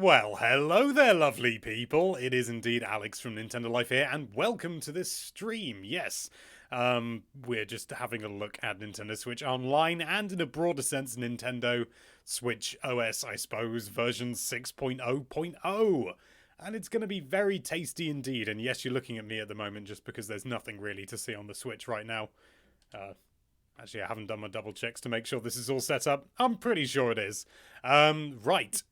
Well, hello there, lovely people. It is indeed Alex from Nintendo Life here, and welcome to this stream. Yes, we're just having a look at Nintendo Switch Online, and in a broader sense, Nintendo Switch OS, I suppose, version 6.0.0. And it's going to be very tasty indeed. And yes, you're looking at me at the moment just because there's nothing really to see on the Switch right now. Actually, I haven't done my double checks to make sure this is all set up. I'm pretty sure it is. Right.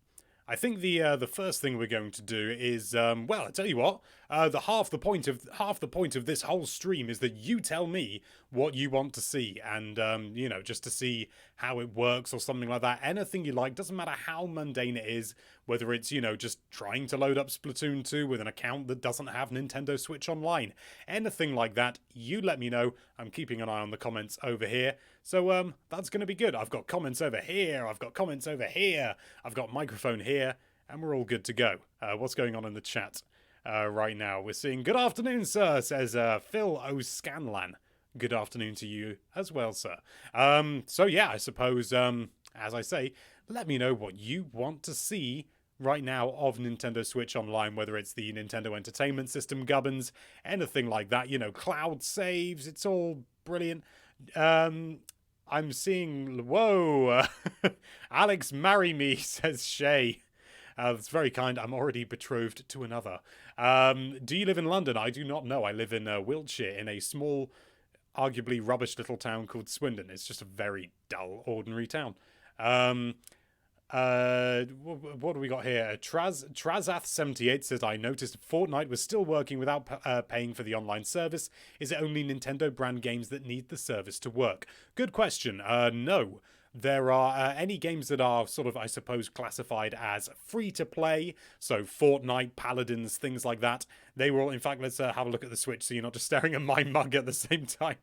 I think the first thing we're going to do is well, I tell you what, half the point of this whole stream is that you tell me what you want to see, and you know, just to see how it works or something like that. Anything you like, doesn't matter how mundane it is, whether it's, you know, just trying to load up Splatoon 2 with an account that doesn't have Nintendo Switch Online. Anything like that, you let me know. I'm keeping an eye on the comments over here. So that's going to be good. I've got comments over here, I've got comments over here, I've got microphone here, and we're all good to go. What's going on in the chat right now? We're seeing, good afternoon, sir, says Phil O'Scanlan. Good afternoon to you as well, sir. So yeah, I suppose, as I say, let me know what you want to see right now of Nintendo Switch Online, whether it's the Nintendo Entertainment System gubbins, anything like that, you know, cloud saves, it's all brilliant. I'm seeing, whoa, Alex, marry me, says Shay. That's very kind. I'm already betrothed to another. Do you live in London? I do not know. I live in Wiltshire, in a small, arguably rubbish little town called Swindon. It's just a very dull, ordinary town. What do we got here? Trazath78 says, I noticed Fortnite was still working without paying for the online service. Is it only Nintendo brand games that need the service to work? Good question. No. There are any games that are sort of, I suppose, classified as free to play. So Fortnite, Paladins, things like that. They will, in fact, let's have a look at the Switch so you're not just staring at my mug at the same time.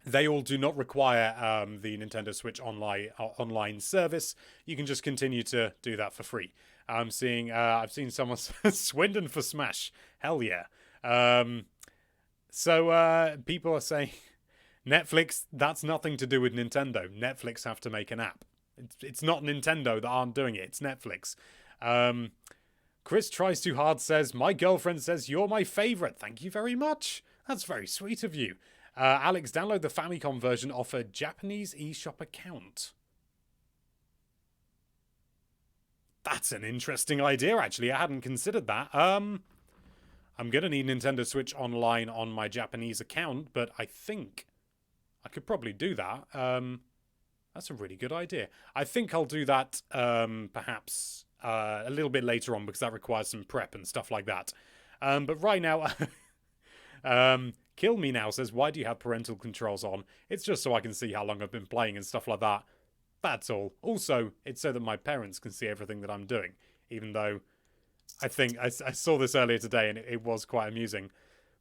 They all do not require the Nintendo Switch online service. You can just continue to do that for free. I've seen someone Swindon for Smash. Hell yeah. So people are saying Netflix, that's nothing to do with Nintendo. Netflix have to make an app. It's not Nintendo that aren't doing it. It's Netflix. Chris Tries Too Hard says, my girlfriend says you're my favorite. Thank you very much. That's very sweet of you. Alex, download the Famicom version off a Japanese eShop account. That's an interesting idea, actually. I hadn't considered that. I'm going to need Nintendo Switch Online on my Japanese account, but I think I could probably do that. That's a really good idea. I think I'll do that perhaps a little bit later on, because that requires some prep and stuff like that. But right now... Kill Me Now says, why do you have parental controls on? It's just so I can see how long I've been playing and stuff like that. That's all. Also, it's so that my parents can see everything that I'm doing. Even though I think I saw this earlier today and it was quite amusing.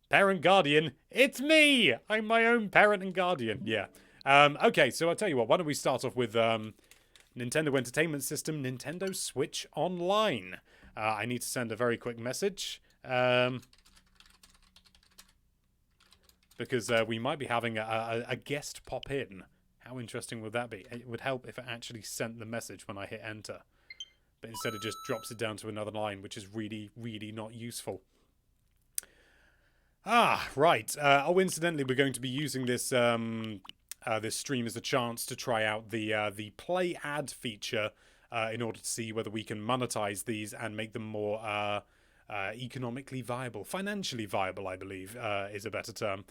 Parent guardian, it's me! I'm my own parent and guardian. Yeah. Okay, so I'll tell you what. Why don't we start off with Nintendo Entertainment System, Nintendo Switch Online. I need to send a very quick message. Because we might be having a guest pop in. How interesting would that be? It would help if it actually sent the message when I hit enter. But instead it just drops it down to another line, which is really, really not useful. Ah, right. Oh, incidentally, we're going to be using this this stream as a chance to try out the play ad feature in order to see whether we can monetize these and make them more... economically viable, financially viable, I believe, is a better term,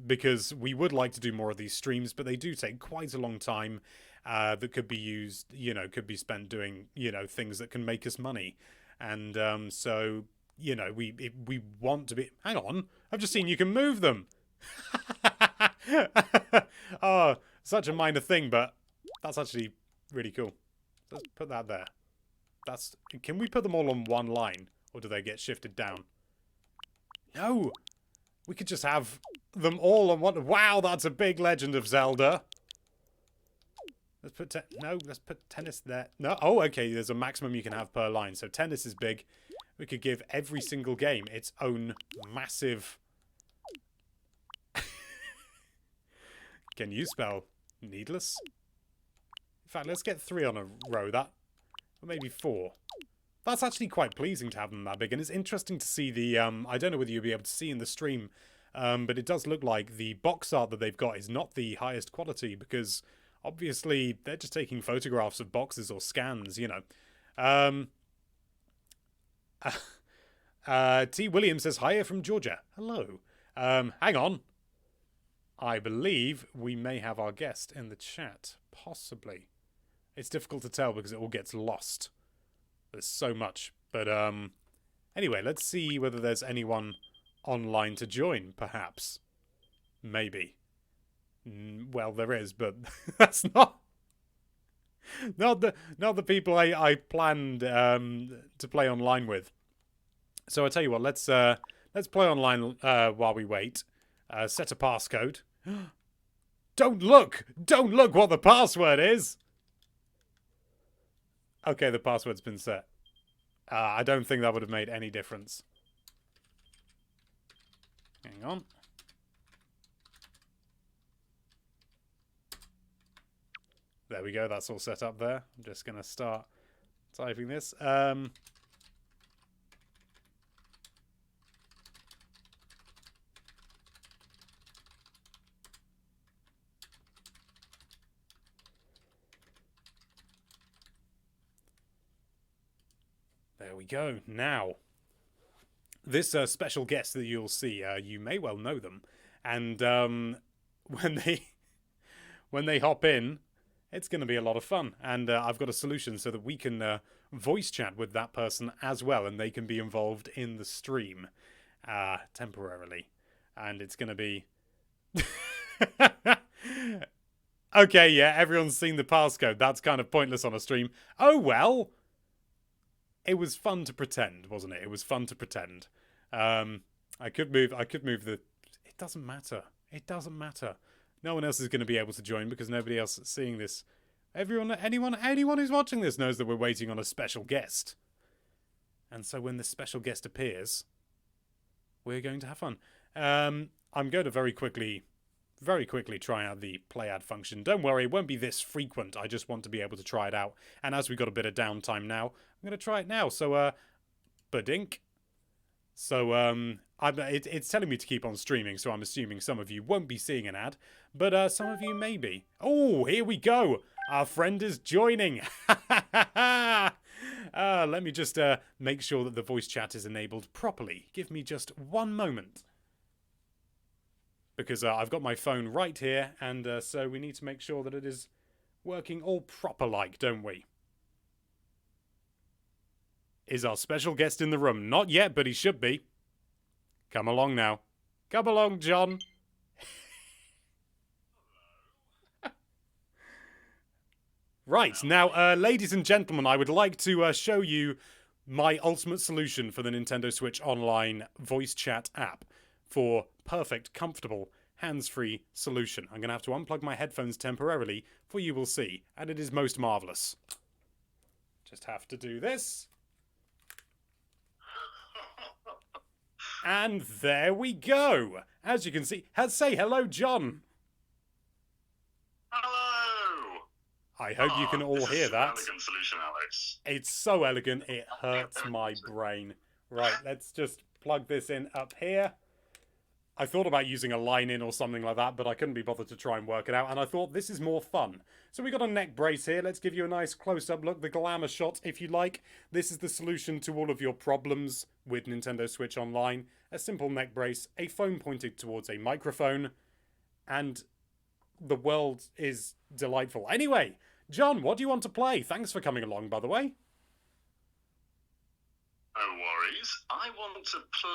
because we would like to do more of these streams, but they do take quite a long time that could be used, you know, could be spent doing, you know, things that can make us money. And so, you know, we want to be... Hang on, I've just seen you can move them. Oh, such a minor thing, but that's actually really cool. Let's put that there. Can we put them all on one line? Or do they get shifted down? No! We could just have them all on one... Wow, that's a big Legend of Zelda. Let's put... let's put tennis there. No, oh, okay, there's a maximum you can have per line. So tennis is big. We could give every single game its own massive... Can you spell needless? In fact, let's get 3 on a row. That or maybe 4. That's actually quite pleasing to have them that big, and it's interesting to see the, I don't know whether you'll be able to see in the stream, but it does look like the box art that they've got is not the highest quality, because obviously they're just taking photographs of boxes or scans, you know. T. Williams says, hiya from Georgia. Hello. Hang on. I believe we may have our guest in the chat. Possibly. It's difficult to tell because it all gets lost. There's so much. But, anyway, let's see whether there's anyone online to join, perhaps. Maybe. Well, there is, but that's not the people I planned to play online with. So I tell you what, let's play online while we wait. Set a passcode. Don't look what the password is. Okay, the password's been set. I don't think that would have made any difference. Hang on. There we go, that's all set up there. I'm just going to start typing this. There we go. Now, this special guest that you'll see, you may well know them. And when they hop in, it's going to be a lot of fun. And I've got a solution so that we can voice chat with that person as well. And they can be involved in the stream temporarily. And it's going to be... Okay, yeah, everyone's seen the passcode. That's kind of pointless on a stream. Oh, well... It was fun to pretend, wasn't it? It was fun to pretend. I could move the... It doesn't matter. It doesn't matter. No one else is going to be able to join because nobody else is seeing this. Anyone who's watching this knows that we're waiting on a special guest. And so when the special guest appears, we're going to have fun. I'm going to very quickly try out the play ad function. Don't worry, it won't be this frequent. I just want to be able to try it out. And as we've got a bit of downtime now, I'm going to try it now. So, badink. So, it's telling me to keep on streaming, so I'm assuming some of you won't be seeing an ad, but some of you may be. Oh, here we go. Our friend is joining. Let me just make sure that the voice chat is enabled properly. Give me just one moment. Because I've got my phone right here, and so we need to make sure that it is working all proper-like, don't we? Is our special guest in the room? Not yet, but he should be. Come along now. Come along, John. Right, now, ladies and gentlemen, I would like to show you my ultimate solution for the Nintendo Switch Online voice chat app for perfect, comfortable, hands-free solution. I'm going to have to unplug my headphones temporarily, for you will see, and it is most marvellous. Just have to do this. And there we go. As you can see, say hello, John. Hello. I hope you can all hear that. This is an elegant solution, Alex. It's so elegant, it hurts my brain. Right, let's just plug this in up here. I thought about using a line in or something like that, but I couldn't be bothered to try and work it out, and I thought this is more fun. So we got a neck brace here. Let's give you a nice close-up look, the glamour shot, if you like. This is the solution to all of your problems with Nintendo Switch Online. A simple neck brace, a phone pointed towards a microphone, and the world is delightful. Anyway, John, what do you want to play? Thanks for coming along, by the way. No worries. I want to play...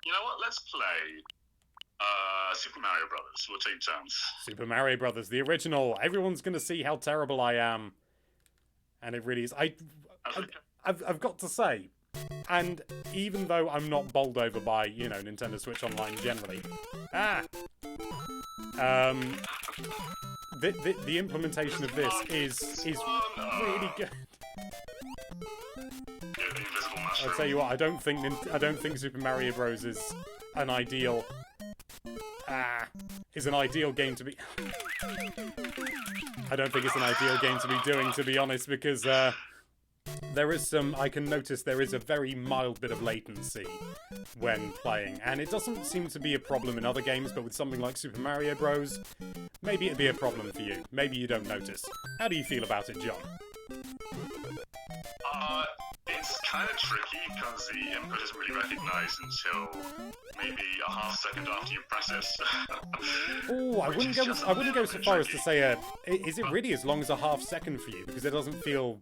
you know what? Let's play Super Mario Brothers. We'll take turns. Super Mario Brothers, the original. Everyone's going to see how terrible I am. And it really is. I've got to say, and even though I'm not bowled over by, you know, Nintendo Switch Online generally, the implementation of this is really good. I'll tell you what, I don't think Super Mario Bros is an ideal game to be. I don't think it's an ideal game to be doing, to be honest, because there is some, I can notice there is a very mild bit of latency when playing, and it doesn't seem to be a problem in other games, but with something like Super Mario Bros, maybe it'd be a problem for you. Maybe you don't notice. How do you feel about it, John? It's kind of tricky because the input isn't really recognized until maybe a half second after you press it. Oh, I wouldn't go so far as to say, is it really as long as a half second for you? Because it doesn't feel...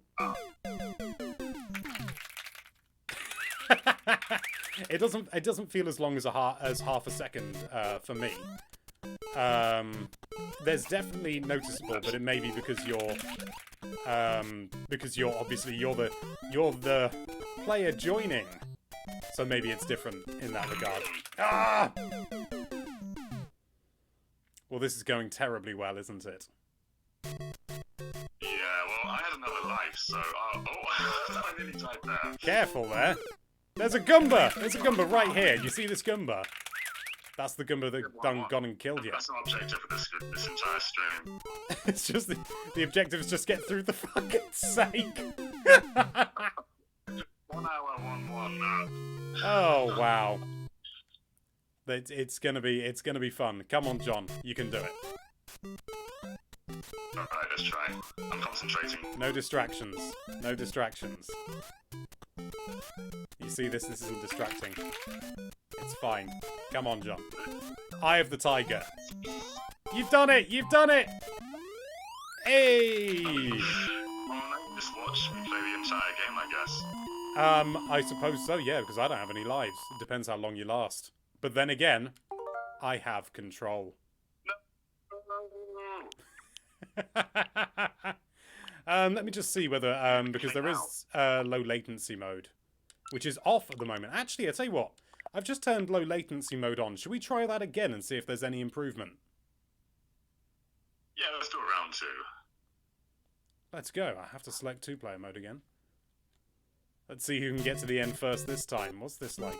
it doesn't feel as long as half a second for me. There's definitely noticeable, but it may be because you're obviously you're the player joining, so maybe it's different in that regard. Ah! Well, this is going terribly well, isn't it? Yeah, well, I had another life, so I nearly died there. Careful there. There's a Goomba! There's a Goomba right here. You see this Goomba? That's the Goomba that gone and killed you. That's an objective for this entire stream. It's just the objective is just get through the fucking sake. 1 hour, 1-1. Oh wow. It's gonna be fun. Come on, John. You can do it. Alright, let's try. I'm concentrating. No distractions. No distractions. You see this? This isn't distracting. It's fine. Come on, John. Eye of the Tiger. You've done it! You've done it! Hey! Well, now you just watch me play the entire game, I guess. I suppose so, yeah, because I don't have any lives. It depends how long you last. But then again, I have control. Let me just see whether, because there is low latency mode, which is off at the moment. Actually, I tell you what, I've just turned low latency mode on. Should we try that again and see if there's any improvement? Yeah, let's do a round 2. Let's go. I have to select 2-player mode again. Let's see who can get to the end first this time. What's this like?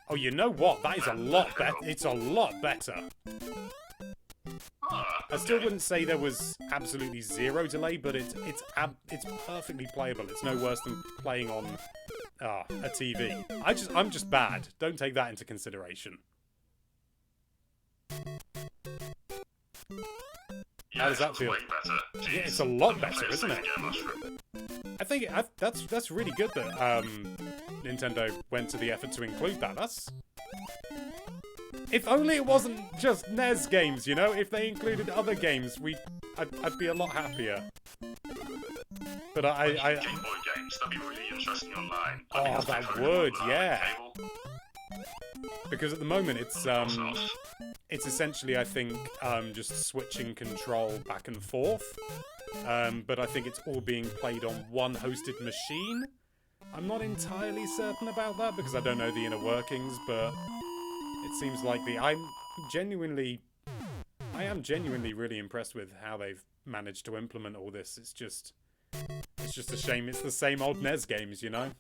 Oh, you know what? That is a lot better. It's a lot better. I still wouldn't say there was absolutely zero delay, but it's perfectly playable. It's no worse than playing on a TV. I'm just bad. Don't take that into consideration. Yeah, how does that feel? Way better. Jeez. Yeah, it's a lot better, isn't it? I think that's really good that Nintendo went to the effort to include that. If only it wasn't just NES games, you know? If they included other games, I'd be a lot happier. But Game Boy games, that'd be really interesting online. Oh, that would, yeah. Because at the moment it's essentially, I think, just switching control back and forth. But I think it's all being played on one hosted machine. I'm not entirely certain about that because I don't know the inner workings, but it seems like I am genuinely really impressed with how they've managed to implement all this. It's just a shame it's the same old NES games, you know?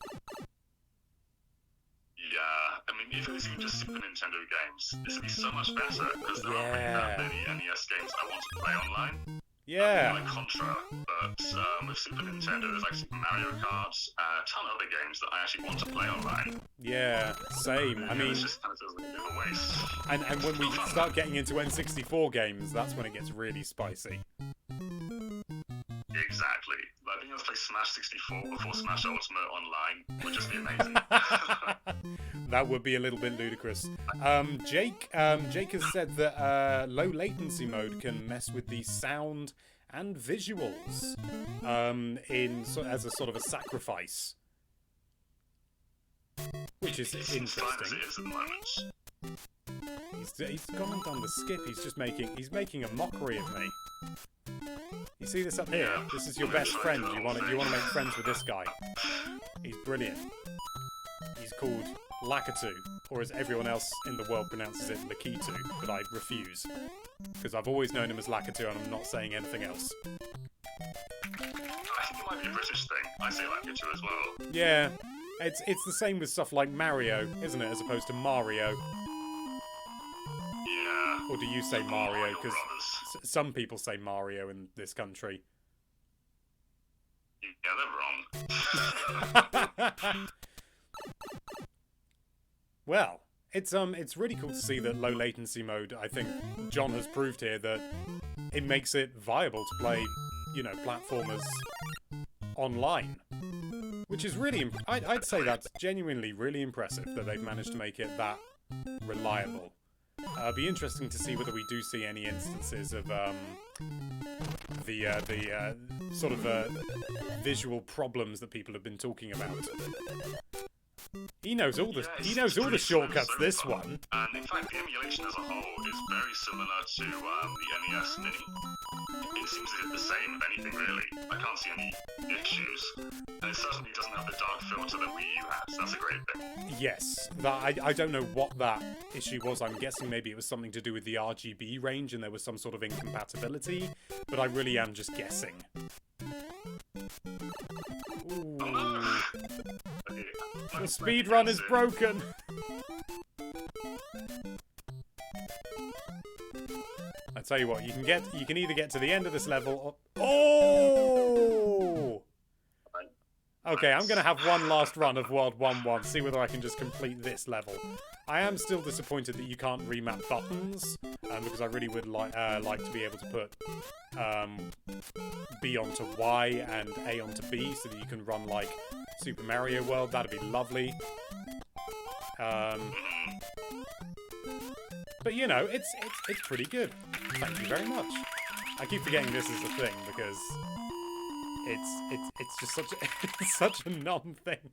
Yeah, I mean, if it was even just Super Nintendo games, this would be so much better, because there aren't really that many NES games I want to play online. Yeah. Like Contra, but with Super Nintendo, there's like Super Mario Kart, a ton of other games that I actually want to play online. Yeah, same. I mean, it's just kind of feels like a bit of a waste. And when we start getting into N64 games, that's when it gets really spicy. Exactly. Like being able to play Smash 64 before Smash Ultimate online would just be amazing. That would be a little bit ludicrous. Jake has said that low latency mode can mess with the sound and visuals as a sort of a sacrifice, which is interesting. As it is at the moment. He's gone and done the skip. He's making a mockery of me. You see this up here? Yeah. This is your best friend. You want to make friends with this guy. He's brilliant. He's called Lakitu, or as everyone else in the world pronounces it, Lakitu, but I refuse. Because I've always known him as Lakitu and I'm not saying anything else. I think it might be a British thing. I say Lakitu as well. Yeah, it's the same with stuff like Mario, isn't it, as opposed to Mario. Yeah. Or do you say Mario? Because Brothers. some people say Mario in this country. Yeah, they're wrong. Well, it's really cool to see that low latency mode. I think John has proved here that it makes it viable to play, you know, platformers online, which is really. I'd say that's genuinely really impressive that they've managed to make it that reliable. It'd be interesting to see whether we do see any instances of the sort of visual problems that people have been talking about. He knows all the shortcuts. This one. And in fact, the emulation as a whole is very similar to the NES Mini. It seems to be the same, if anything, really. I can't see any issues, and it certainly doesn't have the dark filter that Wii U had. So that's a great thing. Yes, I don't know what that issue was. I'm guessing maybe it was something to do with the RGB range, and there was some sort of incompatibility. But I really am just guessing. Ooh. Oh, okay. The speedrun is broken. I tell you what, you can either get to the end of this level or... Oh! Okay, I'm gonna have one last run of World 1-1, see whether I can just complete this level. I am still disappointed that you can't remap buttons, because I really would like to be able to put B onto Y and A onto B so that you can run like Super Mario World. That'd be lovely. But you know, it's pretty good. Thank you very much. I keep forgetting this is a thing because it's just such it's such a non-thing.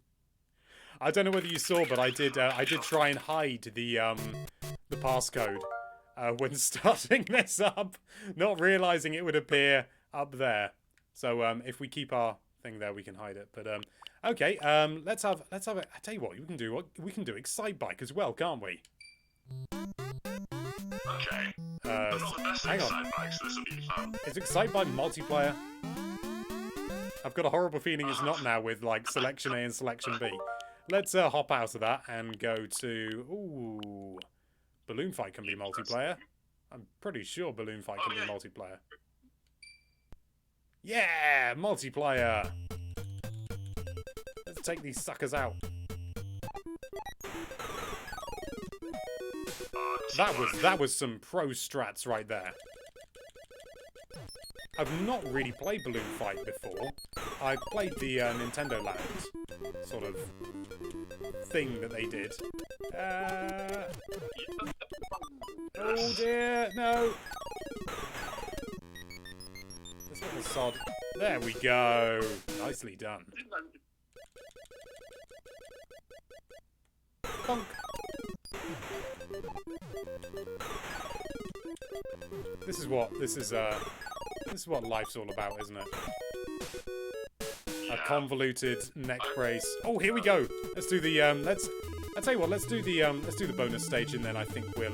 I don't know whether you saw, but I did try and hide the passcode when starting this up, not realizing it would appear up there. So if we keep our thing there, we can hide it. But okay, let's have it. I tell you what, we can do Excite Bike as well, can't we? Okay. But not the best hang on. Excite Bike, so this will be fun. Is Excite Bike multiplayer? I've got a horrible feeling it's not now with like Selection A and Selection B. Let's hop out of that and go to... Ooh. Balloon Fight can be multiplayer. I'm pretty sure Balloon Fight can be multiplayer. Yeah! Multiplayer! Let's take these suckers out. That was some pro strats right there. I've not really played Balloon Fight before. I played the Nintendo Land sort of thing that they did. Oh dear, no! This little sod. There we go. Nicely done. Bonk. This is what life's all about, isn't it? A convoluted neck brace. Oh, here we go. Let's do the I tell you what, let's do the bonus stage, and then I think we'll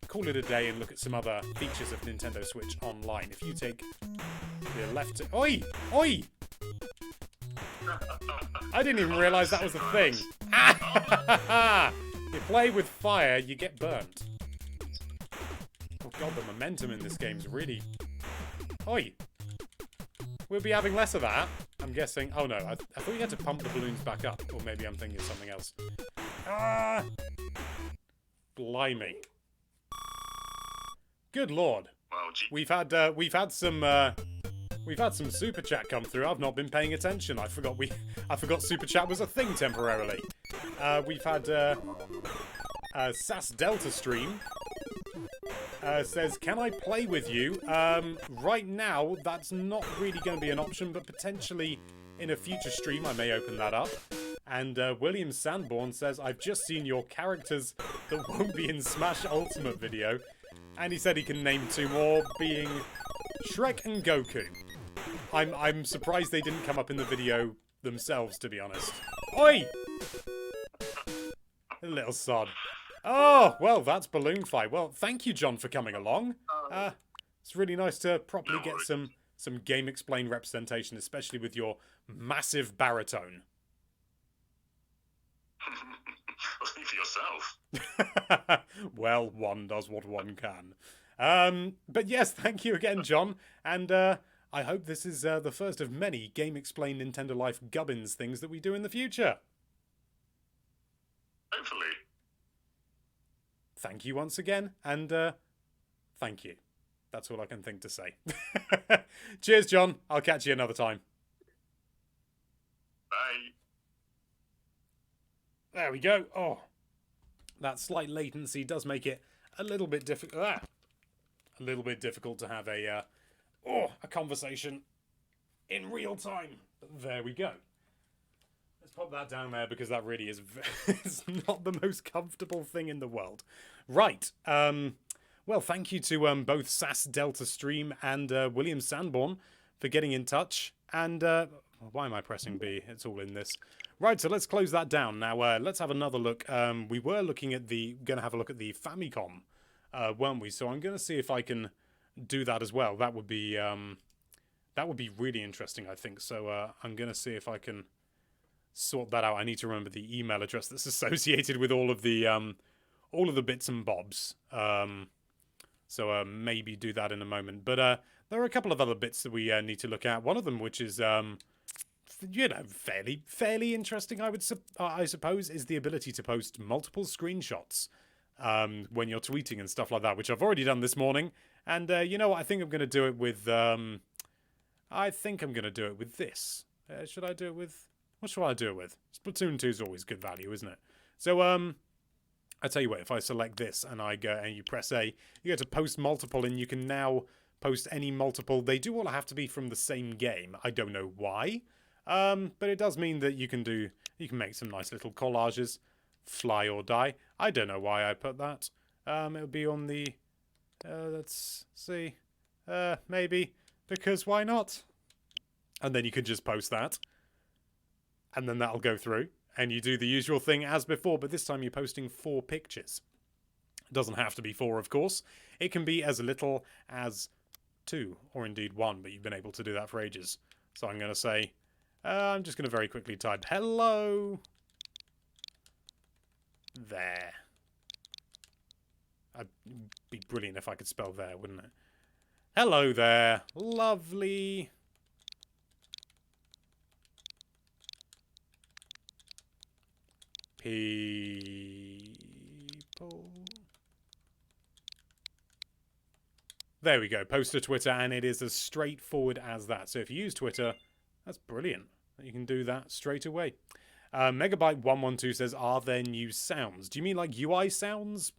call it a day and look at some other features of Nintendo Switch Online. If you take the left, oi, oi! I didn't even realise that was a thing. You play with fire, you get burnt. Oh god, the momentum in this game's really... Oi! We'll be having less of that, I'm guessing. Oh no, I thought you had to pump the balloons back up. Or maybe I'm thinking of something else. Ah! Blimey. Good lord. Well, We've had some super chat come through. I've not been paying attention. I forgot super chat was a thing temporarily. We've had SAS Delta Stream says, "Can I play with you?" Right now, that's not really going to be an option, but potentially in a future stream, I may open that up. And William Sanborn says, "I've just seen your characters that won't be in Smash Ultimate video," and he said he can name 2 more, being Shrek and Goku. I'm surprised they didn't come up in the video themselves, to be honest. Oi! A little sod. Oh, well, that's Balloon Fight. Well, thank you, John, for coming along. It's really nice to properly get some Game Explain representation, especially with your massive baritone. Speak for yourself. Well, one does what one can. But yes, thank you again, John. And I hope this is the first of many Game Explain Nintendo Life Gubbins things that we do in the future. Hopefully. Thank you once again, and thank you. That's all I can think to say. Cheers, John. I'll catch you another time. Bye. There we go. Oh, that slight latency does make it a little bit difficult. A little bit difficult to have a conversation in real time. But there we go. Let's pop that down there because that really is it's not the most comfortable thing in the world. Right. Well, thank you to both SAS Delta Stream and William Sanborn for getting in touch. And why am I pressing B? It's all in this. Right, so let's close that down. Now, let's have another look. We were looking at going to have a look at the Famicom, weren't we? So I'm going to see if I can do that as well. That would be really interesting, I think. So I'm going to see if I can sort that out. I need to remember the email address that's associated with all of the bits and bobs. So maybe do that in a moment. But there are a couple of other bits that we need to look at. One of them, which is fairly interesting, I suppose, is the ability to post multiple screenshots when you're tweeting and stuff like that, which I've already done this morning. And you know what? I think I'm going to do it with this. Should I do it with? What should I do it with? Splatoon 2 is always good value, isn't it? So I tell you what, if I select this and I go and you press A, you get to post multiple, and you can now post any multiple. They do all have to be from the same game. I don't know why, but it does mean that you can make some nice little collages. Fly or die. I don't know why I put that. It'll be on the. Let's see. Maybe because why not? And then you can just post that, and then that'll go through. And you do the usual thing as before, but this time you're posting 4 pictures. It doesn't have to be 4, of course. It can be as little as 2, or indeed 1, but you've been able to do that for ages. So I'm going to say, I'm just going to very quickly type hello. There. It'd be brilliant if I could spell there, wouldn't it? Hello there. Lovely. People. There we go. Post to Twitter, and it is as straightforward as that. So if you use Twitter, that's brilliant. You can do that straight away. Megabyte112 says, are there new sounds? Do you mean like UI sounds?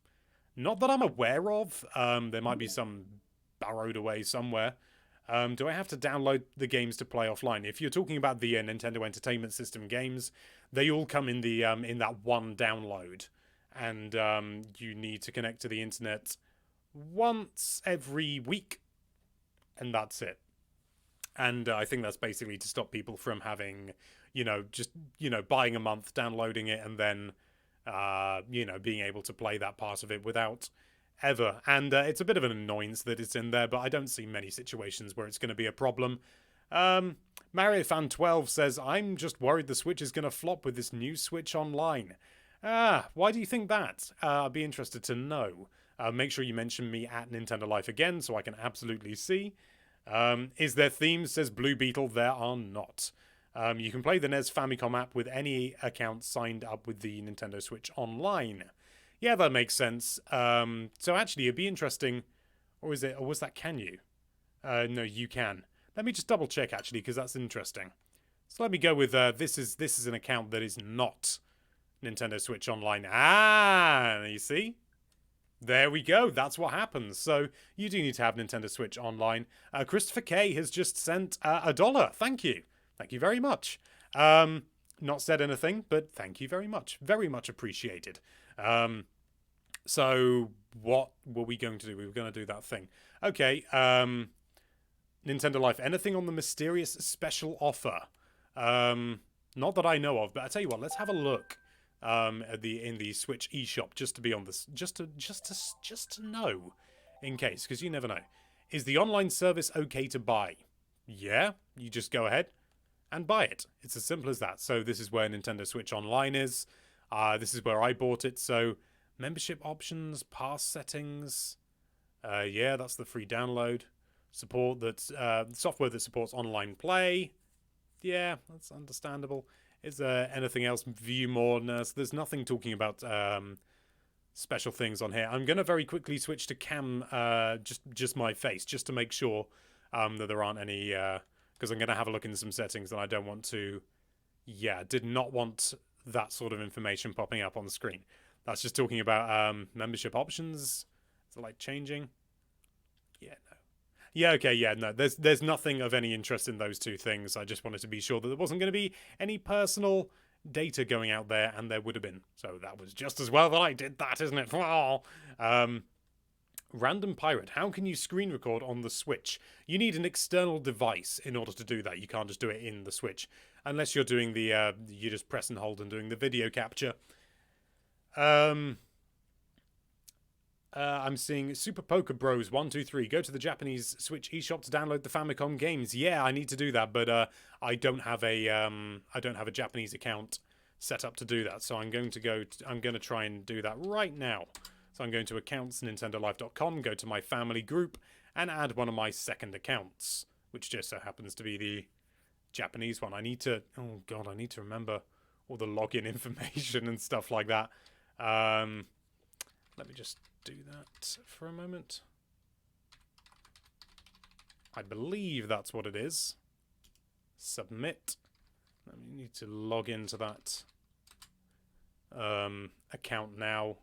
Not that I'm aware of. There might be some burrowed away somewhere. Do I have to download the games to play offline? If you're talking about the Nintendo Entertainment System games, they all come in the in that one download, and you need to connect to the internet once every week, and that's it. And I think that's basically to stop people from having, buying a month, downloading it, and then, being able to play that part of it without ever. And it's a bit of an annoyance that it's in there, but I don't see many situations where it's going to be a problem. Mario Fan 12 says, I'm just worried the Switch is going to flop with this new Switch Online. Why do you think that? I'd be interested to know. Make sure you mention me at Nintendo Life again so I can absolutely see. Is there themes? Says Blue Beetle. There are not. You can play the NES Famicom app with any account signed up with the Nintendo Switch Online. Yeah, that makes sense. So actually, it'd be interesting. Or was that can you? No, you can. Let me just double check actually, because that's interesting. So let me go with this is an account that is not Nintendo Switch Online. You see? There we go. That's what happens. So you do need to have Nintendo Switch Online. Christopher K has just sent $1. Thank you. Thank you very much. Not said anything, but thank you very much. Very much appreciated. So what were we going to do? We were going to do that thing. Okay. Nintendo Life. Anything on the mysterious special offer? Not that I know of, but I tell you what. Let's have a look. In the Switch eShop, just to be on this, just to know, in case, because you never know. Is the online service okay to buy? Yeah, you just go ahead and buy it. It's as simple as that. So this is where Nintendo Switch Online is. This is where I bought it. So membership options, pass settings. Yeah, that's the free download. Support that's software that supports online play. Yeah, that's understandable. Is there anything else? View more? No, so there's nothing talking about special things on here. I'm gonna very quickly switch to cam, just my face, just to make sure that there aren't any. Because I'm gonna have a look in some settings, and I don't want to. Yeah, did not want that sort of information popping up on the screen. That's just talking about membership options. Is it like changing? Yeah, no. Yeah, okay, yeah, no. There's nothing of any interest in those two things. I just wanted to be sure that there wasn't going to be any personal data going out there, and there would have been. So that was just as well that I did that, isn't it? Random Pirate. How can you screen record on the Switch? You need an external device in order to do that. You can't just do it in the Switch. Unless you're doing the, you just press and hold and doing the video capture. I'm seeing Super Poker Bros 123. Go to the Japanese Switch eShop to download the Famicom games. Yeah, I need to do that, but I don't have a Japanese account set up to do that. So I'm going to try and do that right now. So I'm going to accounts nintendolife.com, go to my family group, and add one of my second accounts, which just so happens to be the Japanese one. I need to remember all the login information and stuff like that. Let me just do that for a moment. I believe that's what it is. Submit. Let me need to log into that account now.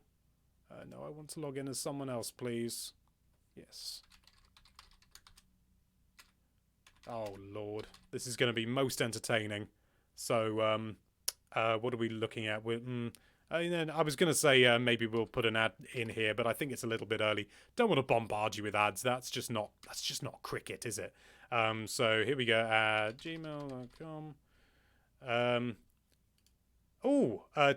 No, I want to log in as someone else, please. Yes. Oh, Lord. This is going to be most entertaining. So, what are we looking at? I was going to say maybe we'll put an ad in here, but I think it's a little bit early. Don't want to bombard you with ads. That's just not cricket, is it? So here we go. Gmail.com.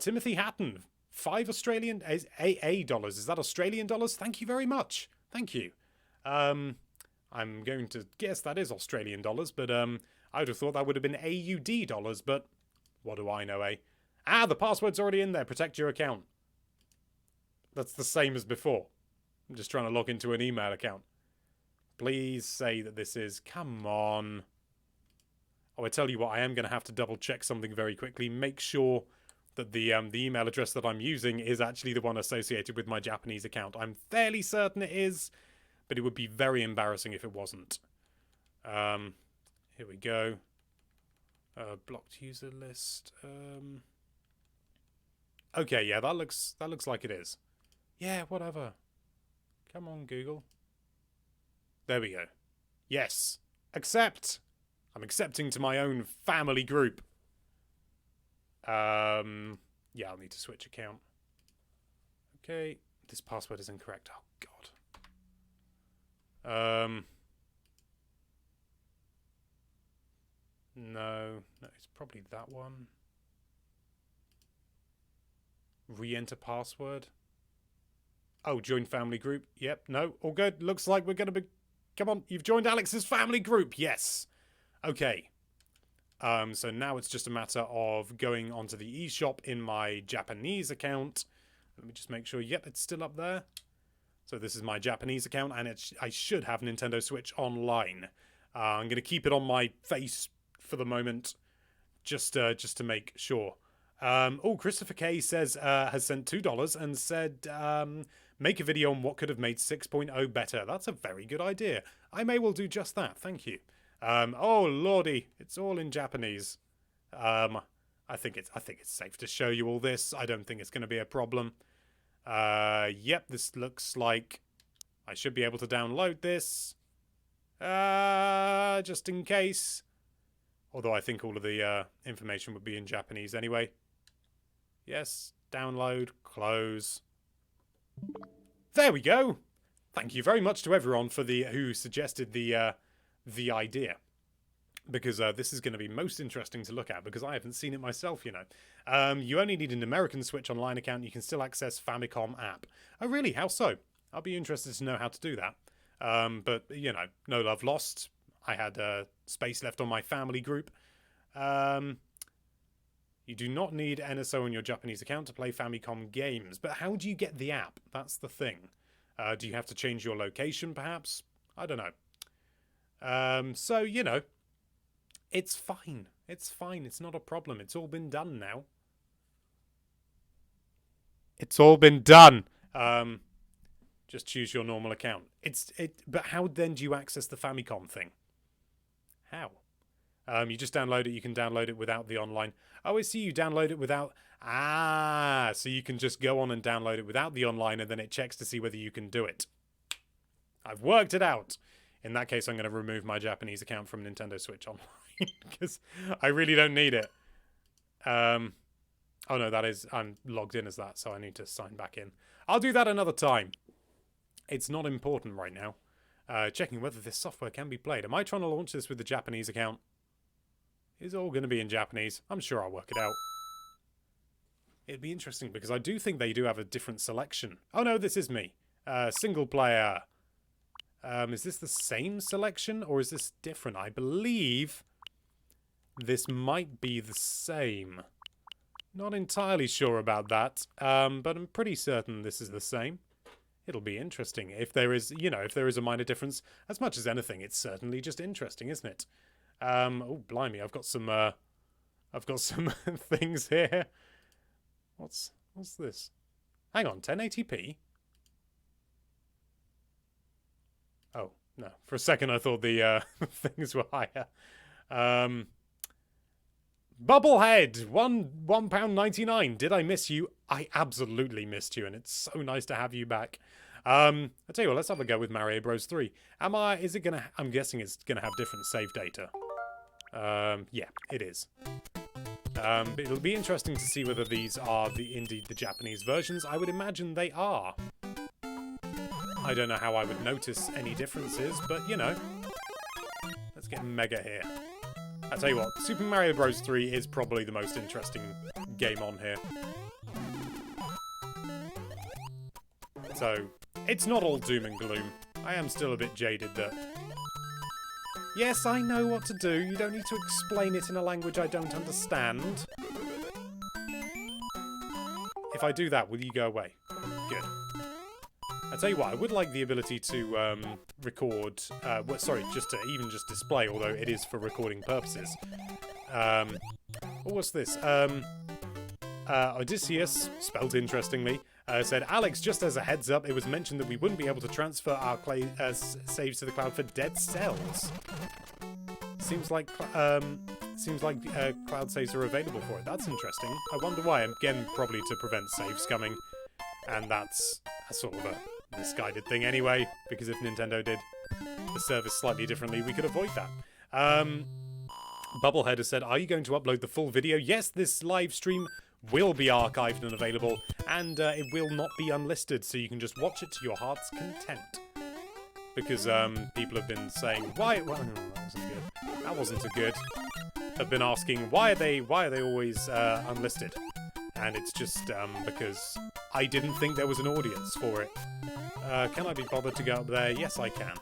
Timothy Hatton. 5 Australian AA dollars. Is that Australian dollars? Thank you very much. Thank you. I'm going to guess that is Australian dollars, but I would have thought that would have been AUD dollars, but what do I know, eh? Ah, the password's already in there. Protect your account. That's the same as before. I'm just trying to log into an email account. Please say that this is... Come on. Oh, I tell you what, I am going to have to double check something very quickly. Make sure that the email address that I'm using is actually the one associated with my Japanese account. I'm fairly certain it is, but it would be very embarrassing if it wasn't. Here we go. Blocked user list. Okay, yeah, that looks like it is. Yeah, whatever. Come on, Google. There we go. Yes. Accept. I'm accepting to my own family group. Yeah, I'll need to switch account. Okay, this password is incorrect. Oh God. No, it's probably that one. Re-enter password. Oh, join family group. Yep, no, all good. Looks like we're going to be... Come on, you've joined Alex's family group. Yes. Okay. So now it's just a matter of going onto the eShop in my Japanese account. Let me just make sure. Yep, it's still up there. So this is my Japanese account, and I should have Nintendo Switch Online. I'm going to keep it on my face for the moment, just to make sure. Christopher K says has sent $2 and said make a video on what could have made 6.0 better. That's a very good idea. I may well do just that. Thank you. Oh lordy, it's all in Japanese. I think it's safe to show you all this. I don't think it's going to be a problem. Yep, this looks like I should be able to download this. Just in case. Although I think all of the information would be in Japanese anyway. Yes, download, close. There we go. Thank you very much to everyone for who suggested the idea, because this is going to be most interesting to look at, because I haven't seen it myself, you know. You only need an American Switch Online account. You can still access Famicom app. Oh, really? How so? I'll be interested to know how to do that. But, you know, no love lost. I had space left on my family group. You do not need NSO on your Japanese account to play Famicom games. But how do you get the app? That's the thing. Do you have to change your location, perhaps? I don't know. So, you know, it's fine. It's fine. It's not a problem. It's all been done now. It's all been done. Just choose your normal account. But how then do you access the Famicom thing? How? You just download it. You can download it without the online. Oh, I see. You download it without. Ah, so you can just go on and download it without the online, and then it checks to see whether you can do it. I've worked it out. In that case, I'm going to remove my Japanese account from Nintendo Switch Online because I really don't need it. Oh no, I'm logged in as that, so I need to sign back in. I'll do that another time. It's not important right now. Checking whether this software can be played. Am I trying to launch this with the Japanese account? It's all going to be in Japanese. I'm sure I'll work it out. It'd be interesting because I do think they do have a different selection. Oh no, this is me. Single player. Is this the same selection or is this different? I believe this might be the same. Not entirely sure about that, but I'm pretty certain this is the same. It'll be interesting if there is, you know, if there is a minor difference. As much as anything, it's certainly just interesting, isn't it? Oh, blimey, I've got some things here. What's this? Hang on, 1080p? Oh, no. For a second, I thought the things were higher. Bubblehead, £1.99. Did I miss you? I absolutely missed you, and it's so nice to have you back. I tell you what, let's have a go with Mario Bros 3. I'm guessing it's gonna have different save data. Yeah, it is. But it'll be interesting to see whether these are indeed the Japanese versions. I would imagine they are. I don't know how I would notice any differences, but you know. Let's get Mega here. I tell you what, Super Mario Bros 3 is probably the most interesting game on here. So, it's not all doom and gloom. I am still a bit jaded that... Yes, I know what to do. You don't need to explain it in a language I don't understand. If I do that, will you go away? Good. I tell you what, I would like the ability to record... just to even just display, although it is for recording purposes. What's this? Odysseus, spelt interestingly, said, Alex, just as a heads up, it was mentioned that we wouldn't be able to transfer our saves to the cloud for dead cells. Seems like cloud saves are available for it. That's interesting. I wonder why. Again, probably to prevent save scumming. And that's a sort of a misguided thing anyway, because if Nintendo did the service slightly differently, we could avoid that. Bubblehead has said, are you going to upload the full video? Yes, this live stream will be archived and available, and it will not be unlisted, so you can just watch it to your heart's content. Because people have been saying, why? Well, no, that wasn't good. That wasn't so good. Have been asking, why are they always unlisted? And it's just because I didn't think there was an audience for it. Can I be bothered to go up there? Yes, I can.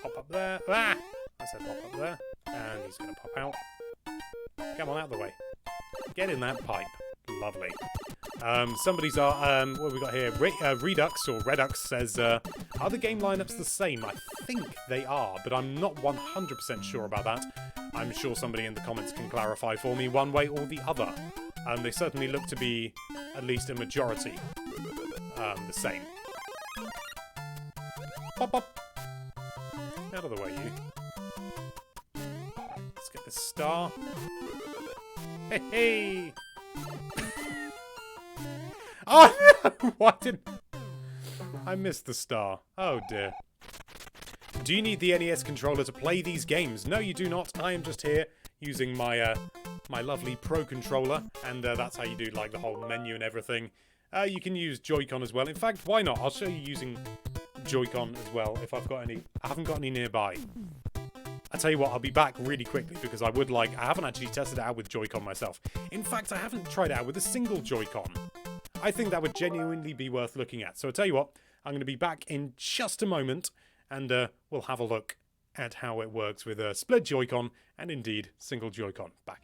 Pop up there. Ah! I said pop up there. And he's going to pop out. Come on, out of the way. Get in that pipe. Lovely. Somebody's... what have we got here? Redux, or Redux, says, are the game lineups the same? I think they are, but I'm not 100% sure about that. I'm sure somebody in the comments can clarify for me one way or the other. They certainly look to be at least a majority the same. Pop, pop. Out of the way, you. Let's get this star. Hey, hey! Oh no! Why didn't... I missed the star. Oh dear. Do you need the NES controller to play these games? No, you do not. I am just here using my my lovely Pro controller, and that's how you do like the whole menu and everything. You can use Joy-Con as well. In fact, why not? I'll show you using Joy-Con as well if I've got any. I haven't got any nearby. I tell you what, I'll be back really quickly because I haven't actually tested it out with Joy-Con myself. In fact, I haven't tried it out with a single Joy-Con. I think that would genuinely be worth looking at. So I tell you what, I'm going to be back in just a moment, and we'll have a look at how it works with a split Joy-Con and indeed single Joy-Con. Back.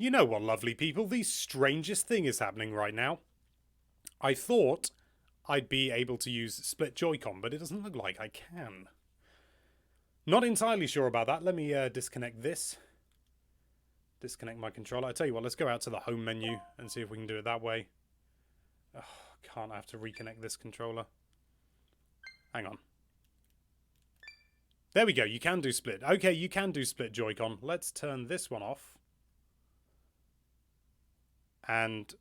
You know what, lovely people? The strangest thing is happening right now. I thought I'd be able to use split Joy-Con, but it doesn't look like I can. Not entirely sure about that. Let me disconnect this. Disconnect my controller. I tell you what, let's go out to the home menu and see if we can do it that way. Oh, can't I have to reconnect this controller? Hang on. There we go, you can do split. Okay, you can do split Joy-Con. Let's turn this one off. And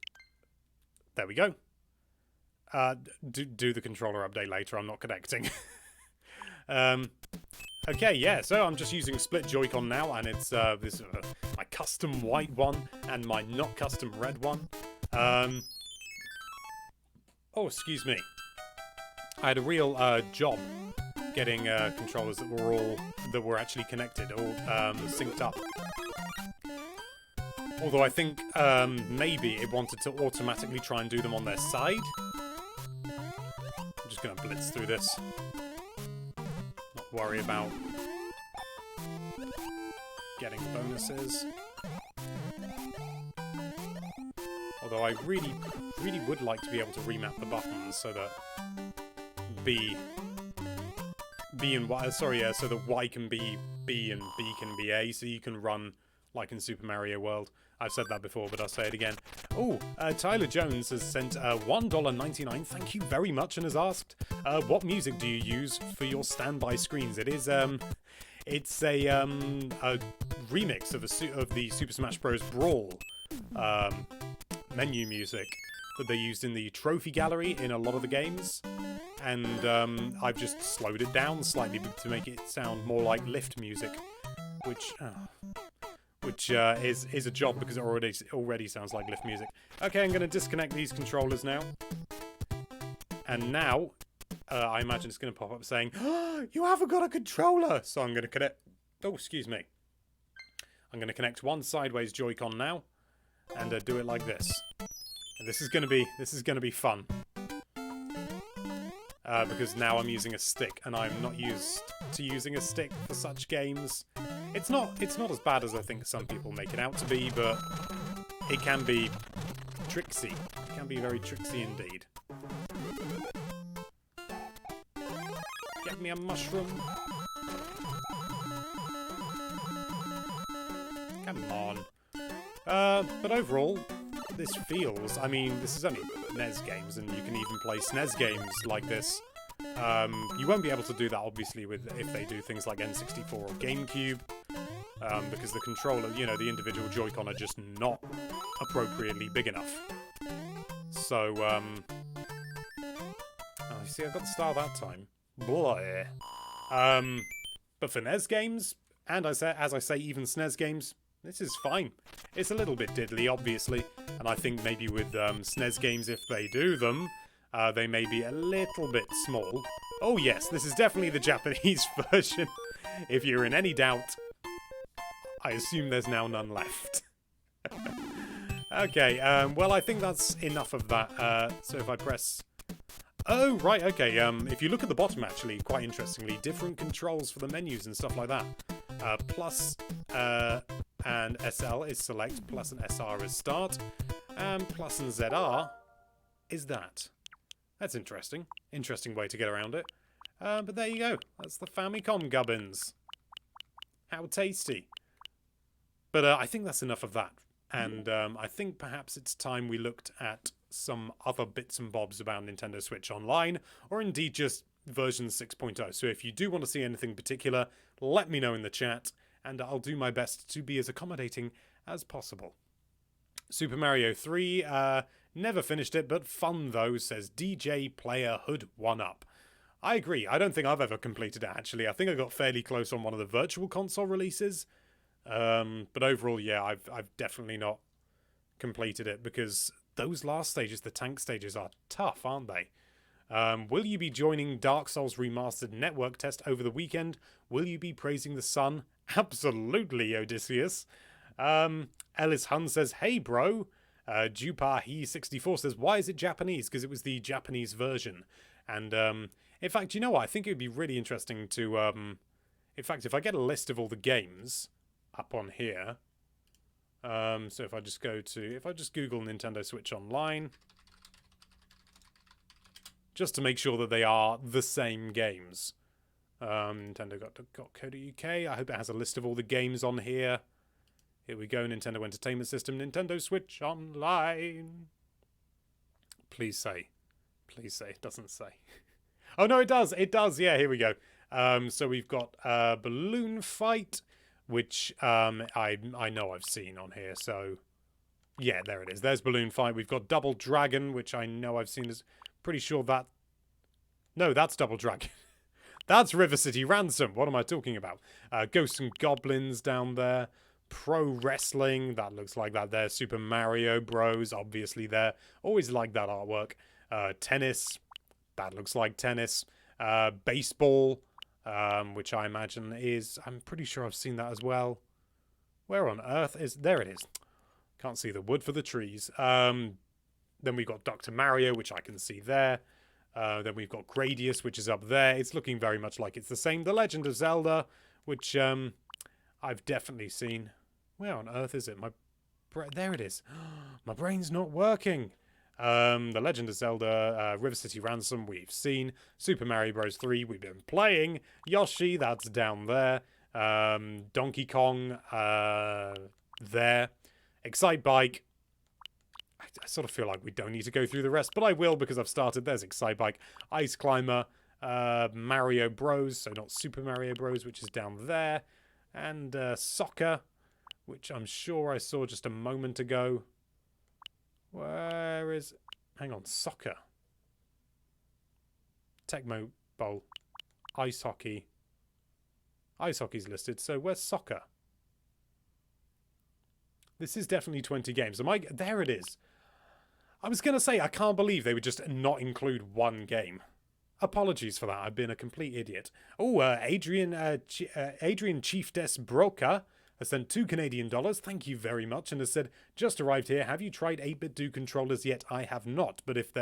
there we go. Do the controller update later, I'm not connecting. Okay, yeah, so I'm just using split Joy-Con now, and it's this my custom white one and my not custom red one. Oh, excuse me. I had a real job getting controllers that were actually connected, all synced up. Although I think maybe it wanted to automatically try and do them on their side. I'm just going to blitz through this. Not worry about getting bonuses. Although I really would like to be able to remap the buttons so that B and Y, so that Y can be B and B can be A, so you can run like in Super Mario World. I've said that before, but I'll say it again. Oh, Tyler Jones has sent $1.99. Thank you very much, and has asked, what music do you use for your standby screens? It is it's a remix of the Super Smash Bros. Brawl menu music that they used in the trophy gallery in a lot of the games. And I've just slowed it down slightly to make it sound more like lift music, which is a job because it already sounds like lift music. Okay, I'm going to disconnect these controllers now. And now, I imagine it's going to pop up saying, oh, you haven't got a controller! So I'm going to connect... Oh, excuse me. I'm going to connect one sideways Joy-Con now, and do it like this. And this is going to be fun. Because now I'm using a stick, and I'm not used to using a stick for such games. It's not as bad as I think some people make it out to be, but it can be tricksy. It can be very tricksy indeed. Get me a mushroom. Come on. But overall, this feels... I mean, this is only NES games, and you can even play SNES games like this. You won't be able to do that, obviously, if they do things like N64 or GameCube, because the controller, you know, the individual Joy-Con are just not appropriately big enough. So, oh, you see, I got the star that time. Blah. But for NES games, and as I say, even SNES games, this is fine. It's a little bit diddly, obviously, and I think maybe with SNES games, if they do them, they may be a little bit small. Oh yes, this is definitely the Japanese version. If you're in any doubt, I assume there's now none left. Okay, well I think that's enough of that. So if I press... Oh, right, okay, if you look at the bottom actually, quite interestingly, different controls for the menus and stuff like that. Plus and SL is select, plus and SR is start, and plus and ZR is that. That's interesting. Interesting way to get around it. But there you go. That's the Famicom gubbins. How tasty. But I think that's enough of that. And I think perhaps it's time we looked at some other bits and bobs about Nintendo Switch Online, or indeed just version 6.0. So if you do want to see anything particular, let me know in the chat, and I'll do my best to be as accommodating as possible. Super Mario 3, never finished it, but fun though, says DJ Player Hood 1-Up. I agree, I don't think I've ever completed it actually. I think I got fairly close on one of the Virtual Console releases. But overall, yeah, I've definitely not completed it, because those last stages, the tank stages, are tough, aren't they? Will you be joining Dark Souls Remastered Network Test over the weekend? Will you be praising the sun? Absolutely, Odysseus. Ellis Hun says, hey bro. Jupahi64 says, why is it Japanese? Because it was the Japanese version. And in fact, you know what? I think it would be really interesting to... in fact, if I get a list of all the games up on here, So if I just Google Nintendo Switch Online, just to make sure that they are the same games. Nintendo.co.uk. I hope it has a list of all the games on here. Here we go. Nintendo Entertainment System, Nintendo Switch Online. Please say. Please say. It doesn't say. Oh, no, it does. It does. Yeah, here we go. So we've got Balloon Fight, which I know I've seen on here. So, yeah, there it is. There's Balloon Fight. We've got Double Dragon, which I know I've seen. Pretty sure that... No, that's Double Dragon. That's River City Ransom. What am I talking about? Ghosts and Goblins down there. Pro Wrestling. That looks like that there. Super Mario Bros. Obviously there. Always like that artwork. Tennis. That looks like tennis. Baseball. Which I imagine is... I'm pretty sure I've seen that as well. Where on earth is... There it is. Can't see the wood for the trees. Then we've got Dr. Mario, which I can see there. Then we've got Gradius, which is up there. It's looking very much like it's the same. The Legend of Zelda, which I've definitely seen. Where on earth is it? There it is. My brain's not working. The Legend of Zelda, River City Ransom, we've seen. Super Mario Bros. 3, we've been playing. Yoshi, that's down there. Donkey Kong, there. Excite Bike. I sort of feel like we don't need to go through the rest, but I will because I've started. There's Excite Bike, Ice Climber, Mario Bros, so not Super Mario Bros, which is down there, and Soccer, which I'm sure I saw just a moment ago. Where is... Hang on, Soccer. Tecmo Bowl. Ice Hockey. Ice Hockey's listed, so where's Soccer? This is definitely 20 games. There it is. I was going to say, I can't believe they would just not include one game. Apologies for that. I've been a complete idiot. Oh, Adrian Chief Des Broca has sent $2 Canadian. Thank you very much. And has said, just arrived here. Have you tried 8BitDo controllers yet? I have not. But if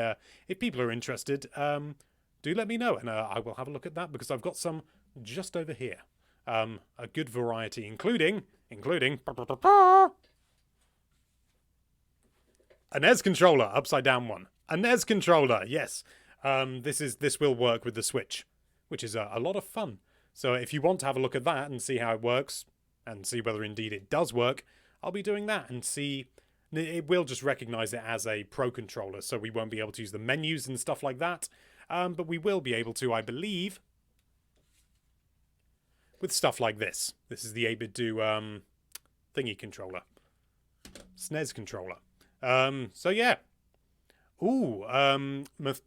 people are interested, do let me know. And I will have a look at that because I've got some just over here. A good variety, including... A NES controller, upside down one. A NES controller, yes. This will work with the Switch, which is a lot of fun. So if you want to have a look at that and see how it works, and see whether indeed it does work, I'll be doing that and see... It will just recognise it as a Pro controller, so we won't be able to use the menus and stuff like that. But we will be able to, I believe, with stuff like this. This is the 8BitDo thingy controller. SNES controller. So yeah. Ooh, Matthias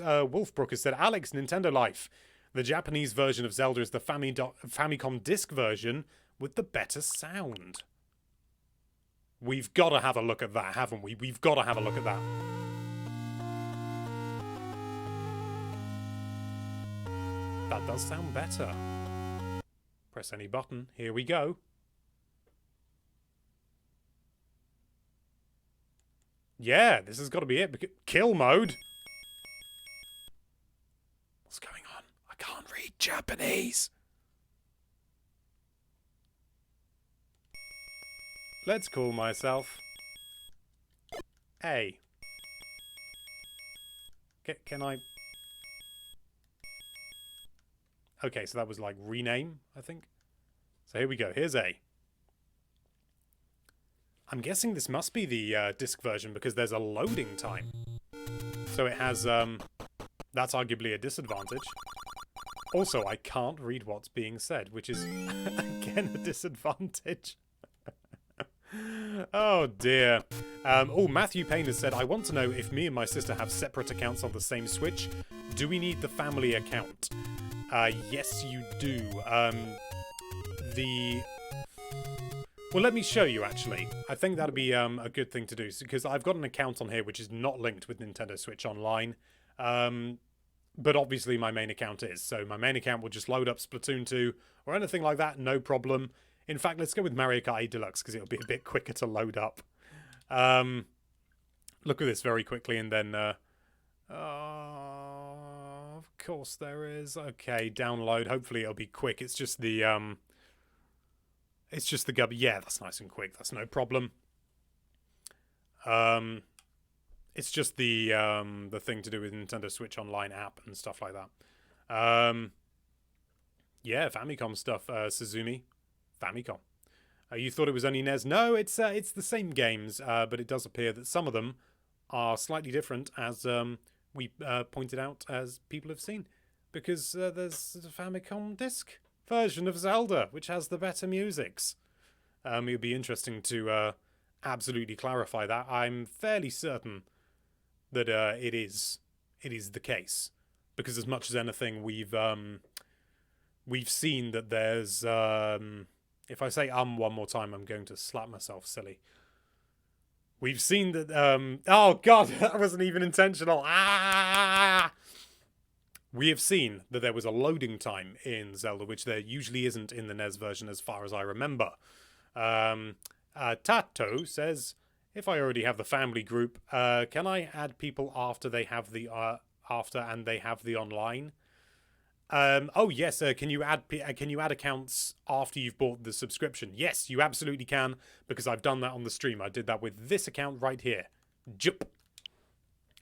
Wolfbrook has said, Alex, Nintendo Life. The Japanese version of Zelda is the Famicom disc version with the better sound. We've got to have a look at that, haven't we? We've got to have a look at that. That does sound better. Press any button. Here we go. Yeah, this has got to be it. Kill mode. What's going on? I can't read Japanese. Let's call myself A. Can I... Okay, so that was like rename, I think. So here we go. Here's A. I'm guessing this must be the disc version because there's a loading time. So it has, that's arguably a disadvantage. Also, I can't read what's being said, which is, again, a disadvantage. Oh, dear. Oh, Matthew Payne has said, I want to know if me and my sister have separate accounts on the same Switch. Do we need the family account? Yes, you do. Well, let me show you, actually. I think that'd be a good thing to do, because I've got an account on here which is not linked with Nintendo Switch Online. But obviously my main account is. So my main account will just load up Splatoon 2 or anything like that, no problem. In fact, let's go with Mario Kart 8 Deluxe, because it'll be a bit quicker to load up. Look at this very quickly, and then... of course there is. Okay, download. Hopefully it'll be quick. It's just the... It's just the gub. Yeah, that's nice and quick. That's no problem. It's just the thing to do with Nintendo Switch Online app and stuff like that. Yeah, Famicom stuff. Suzumi, Famicom. You thought it was only NES? No, it's the same games, but it does appear that some of them are slightly different, as we pointed out, as people have seen, because there's a Famicom disc version of Zelda, which has the better musics. It would be interesting to absolutely clarify that. I'm fairly certain that it is the case, because as much as anything, we've seen that there's if I say one more time, I'm going to slap myself silly. We've seen that oh god, that wasn't even intentional. We have seen that there was a loading time in Zelda, which there usually isn't in the NES version as far as I remember. Tato says, if I already have the family group, can I add people after they have the online? Oh yes, can you add accounts after you've bought the subscription? Yes, you absolutely can, because I've done that on the stream. I did that with this account right here. Jup.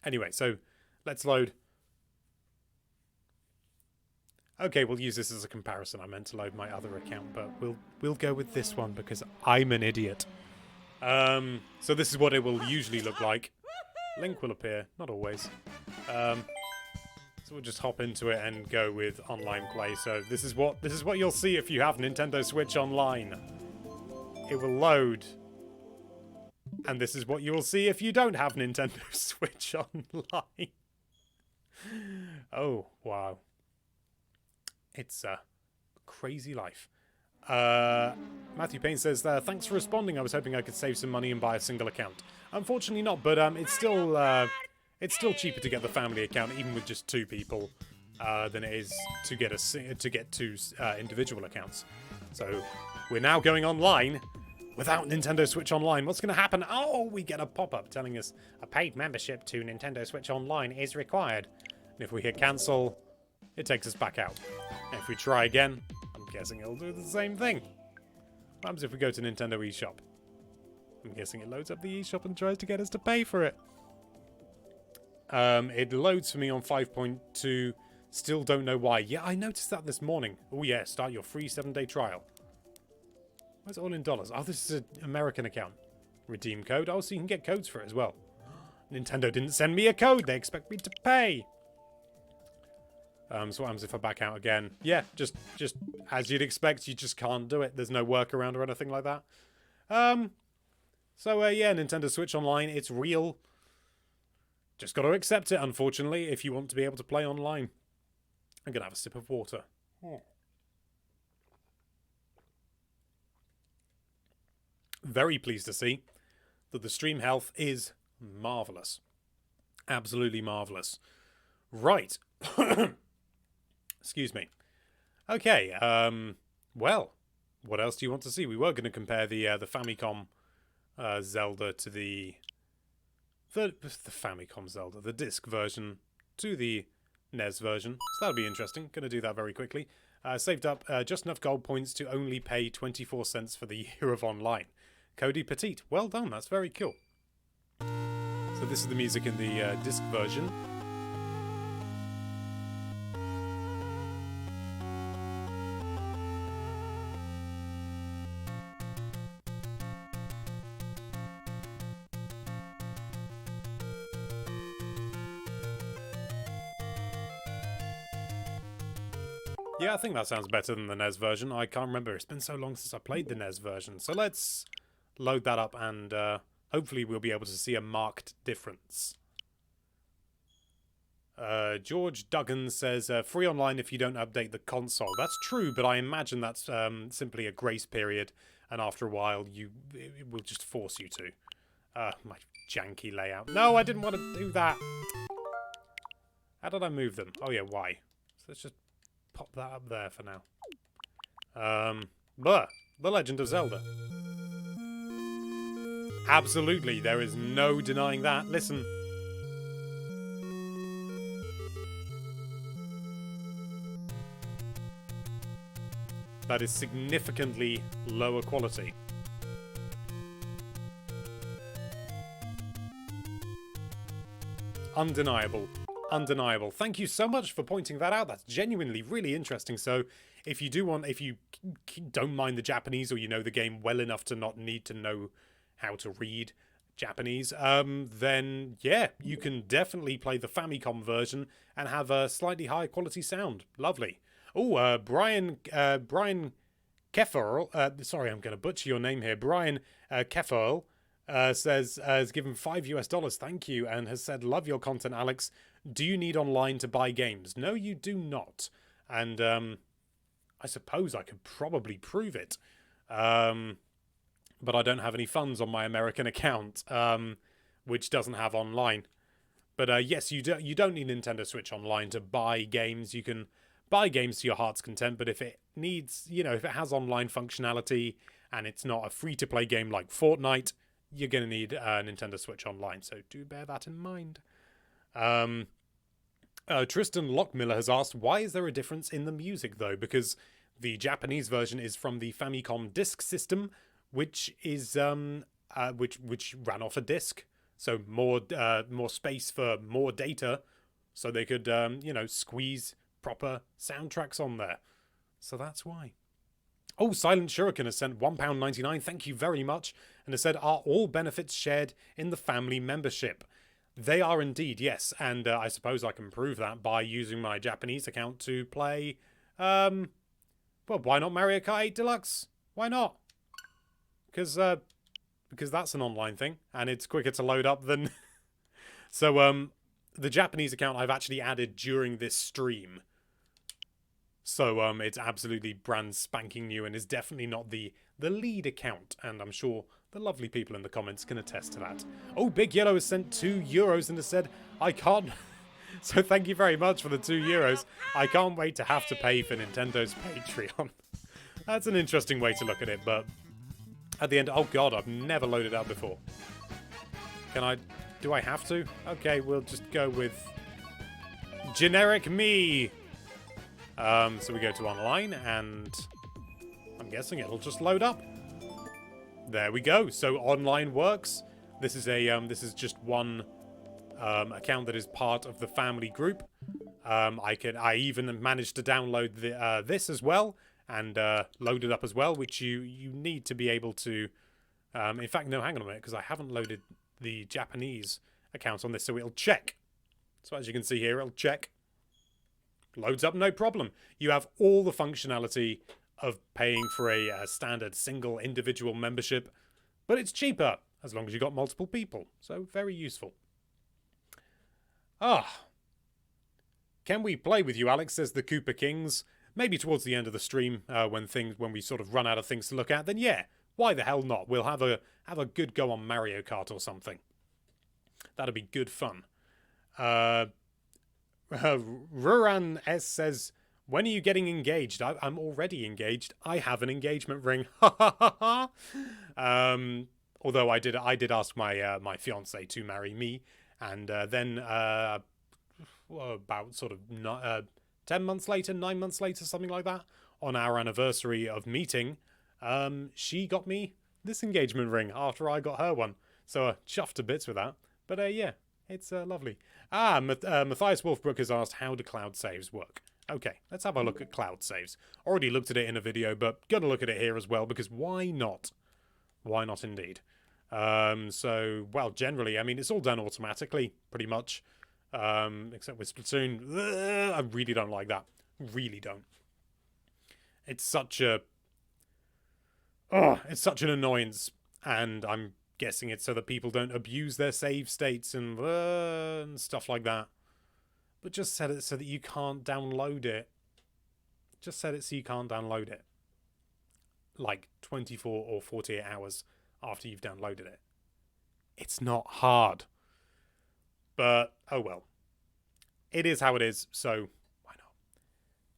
Anyway, so let's load. Okay, we'll use this as a comparison. I meant to load my other account, but we'll go with this one because I'm an idiot. So this is what it will usually look like. Link will appear, not always. So we'll just hop into it and go with online play. So this is what you'll see if you have Nintendo Switch Online. It will load. And this is what you will see if you don't have Nintendo Switch Online. Oh, wow. It's a crazy life. Matthew Payne says, thanks for responding. I was hoping I could save some money and buy a single account. Unfortunately not, but it's still cheaper to get the family account, even with just 2 people, than it is to get 2 individual accounts. So we're now going online without Nintendo Switch Online. What's going to happen? Oh, we get a pop-up telling us a paid membership to Nintendo Switch Online is required. And if we hit cancel, it takes us back out. And if we try again, I'm guessing it'll do the same thing. What happens if we go to Nintendo eShop? I'm guessing it loads up the eShop and tries to get us to pay for it. It loads for me on 5.2. Still don't know why. Yeah, I noticed that this morning. Oh yeah, start your free 7-day trial. Where's it all in dollars? Oh, this is an American account. Redeem code. Oh, so you can get codes for it as well. Nintendo didn't send me a code. They expect me to pay. So what happens if I back out again? Yeah, just as you'd expect, you just can't do it. There's no workaround or anything like that. So yeah, Nintendo Switch Online, it's real. Just got to accept it, unfortunately, if you want to be able to play online. I'm going to have a sip of water. Very pleased to see that the stream health is marvellous. Absolutely marvellous. Right. Excuse me. Okay, well, what else do you want to see? We were going to compare the Famicom Zelda to the Famicom Zelda, the disc version, to the NES version. So that'll be interesting. Going to do that very quickly. Saved up just enough gold points to only pay 24 cents for the year of online. Cody Petite, well done. That's very cool. So this is the music in the disc version. Yeah, I think that sounds better than the NES version. I can't remember. It's been so long since I played the NES version. So let's load that up and hopefully we'll be able to see a marked difference. George Duggan says, free online if you don't update the console. That's true, but I imagine that's simply a grace period, and after a while it will just force you to. My janky layout. No, I didn't want to do that. How did I move them? Oh yeah, Y. So let's just pop that up there for now. The Legend of Zelda. Absolutely, there is no denying that. Listen. That is significantly lower quality. Undeniable. Undeniable. Thank you so much for pointing that out. That's genuinely really interesting. So if you don't mind the Japanese, or you know the game well enough to not need to know how to read Japanese, then yeah, you can definitely play the Famicom version and have a slightly higher quality sound. Lovely. Oh, Brian Kefferl, sorry, I'm going to butcher your name here. Brian Kefferl says, has given $5 thank you, and has said, love your content, Alex. Do you need online to buy games? No, you do not. And I suppose I could probably prove it. But I don't have any funds on my American account, which doesn't have online. But yes, you don't need Nintendo Switch Online to buy games. You can buy games to your heart's content, but if it needs, if it has online functionality and it's not a free-to-play game like Fortnite, you're going to need Nintendo Switch Online, so do bear that in mind. Tristan Lockmiller has asked, why is there a difference in the music, though? Because the Japanese version is from the Famicom disk system, which is which ran off a disk, so more space for more data, so they could squeeze proper soundtracks on there. So that's why. Oh, Silent Shuriken has sent £1.99. Thank you very much, and has said, are all benefits shared in the family membership? They are indeed, yes, and I suppose I can prove that by using my Japanese account to play. Well, why not Mario Kart 8 Deluxe? Why not? Because that's an online thing, and it's quicker to load up than. So the Japanese account I've actually added during this stream. So it's absolutely brand spanking new, and is definitely not the lead account, and I'm sure the lovely people in the comments can attest to that. Oh, Big Yellow has sent €2 and has said, I can't. So thank you very much for the €2. I can't wait to have to pay for Nintendo's Patreon. That's an interesting way to look at it, but at the end, oh god, I've never loaded up before. Do I have to? Okay, we'll just go with generic me. So we go to online, and I'm guessing it'll just load up. There we go. So online works. This is just one account that is part of the family group. I even managed to download this as well and load it up as well, which you need to be able to. In fact, no, hang on a minute, because I haven't loaded the Japanese account on this, so it'll check. So as you can see here, it'll check. Loads up, no problem. You have all the functionality of paying for a standard single individual membership, but it's cheaper as long as you've got multiple people. So very useful. Can we play with you, Alex? Says the Koopa Kings. Maybe towards the end of the stream, when we sort of run out of things to look at, then yeah, why the hell not? We'll have a good go on Mario Kart or something. That'd be good fun. Ruran S says, when are you getting engaged? I'm already engaged. I have an engagement ring. Although I did ask my fiance to marry me, and then about sort of 10 months later, 9 months later, something like that, on our anniversary of meeting, she got me this engagement ring after I got her one. So chuffed to bits with that. But yeah, it's lovely. Matthias Wolfbrook has asked, how do cloud saves work? Okay, let's have a look at cloud saves. Already looked at it in a video, but gonna look at it here as well, because why not? Why not indeed? So, well, generally, I mean, it's all done automatically, pretty much. Except with Splatoon. I really don't like that. Really don't. It's such a... it's such an annoyance, and I'm guessing it's so that people don't abuse their save states and stuff like that. But just set it so that you can't download it. Just set it so you can't download it. Like 24 or 48 hours after you've downloaded it. It's not hard. But, oh well. It is how it is, so why not?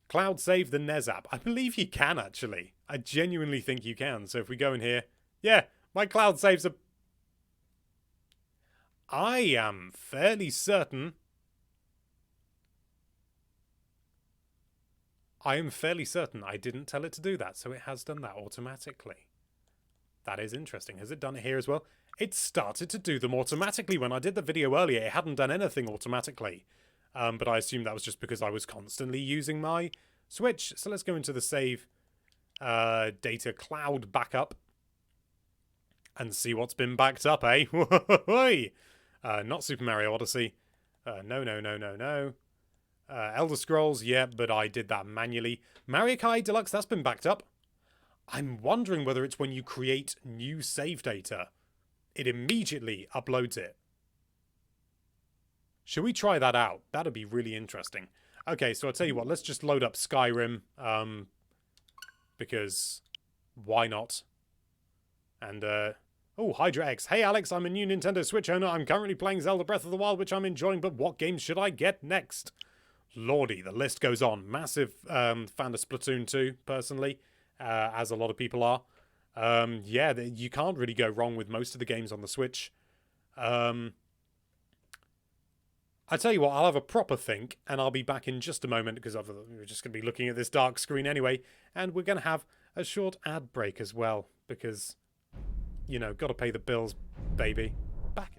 Cloud save the NES app. I believe you can, actually. I genuinely think you can. So if we go in here, yeah, my cloud saves are... I am fairly certain... I am fairly certain I didn't tell it to do that, so it has done that automatically. That is interesting. Has it done it here as well? It started to do them automatically. When I did the video earlier, it hadn't done anything automatically. But I assume that was just because I was constantly using my Switch. So let's go into the save data cloud backup and see what's been backed up, eh? Not Super Mario Odyssey. No. Elder Scrolls, yeah, but I did that manually. Mario Kart Deluxe, that's been backed up. I'm wondering whether it's when you create new save data, it immediately uploads it. Should we try that out? That'd be really interesting. Okay, so I'll tell you what, let's just load up Skyrim, because why not? And, oh, Hydra X. Hey, Alex, I'm a new Nintendo Switch owner. I'm currently playing Zelda Breath of the Wild, which I'm enjoying, but what games should I get next? Lordy, the list goes on. Massive fan of Splatoon 2, personally, as a lot of people are. Yeah, you can't really go wrong with most of the games on the Switch. I tell you what, I'll have a proper think, and I'll be back in just a moment, because we're just going to be looking at this dark screen anyway, and we're going to have a short ad break as well, because, you know, got to pay the bills, baby. Back.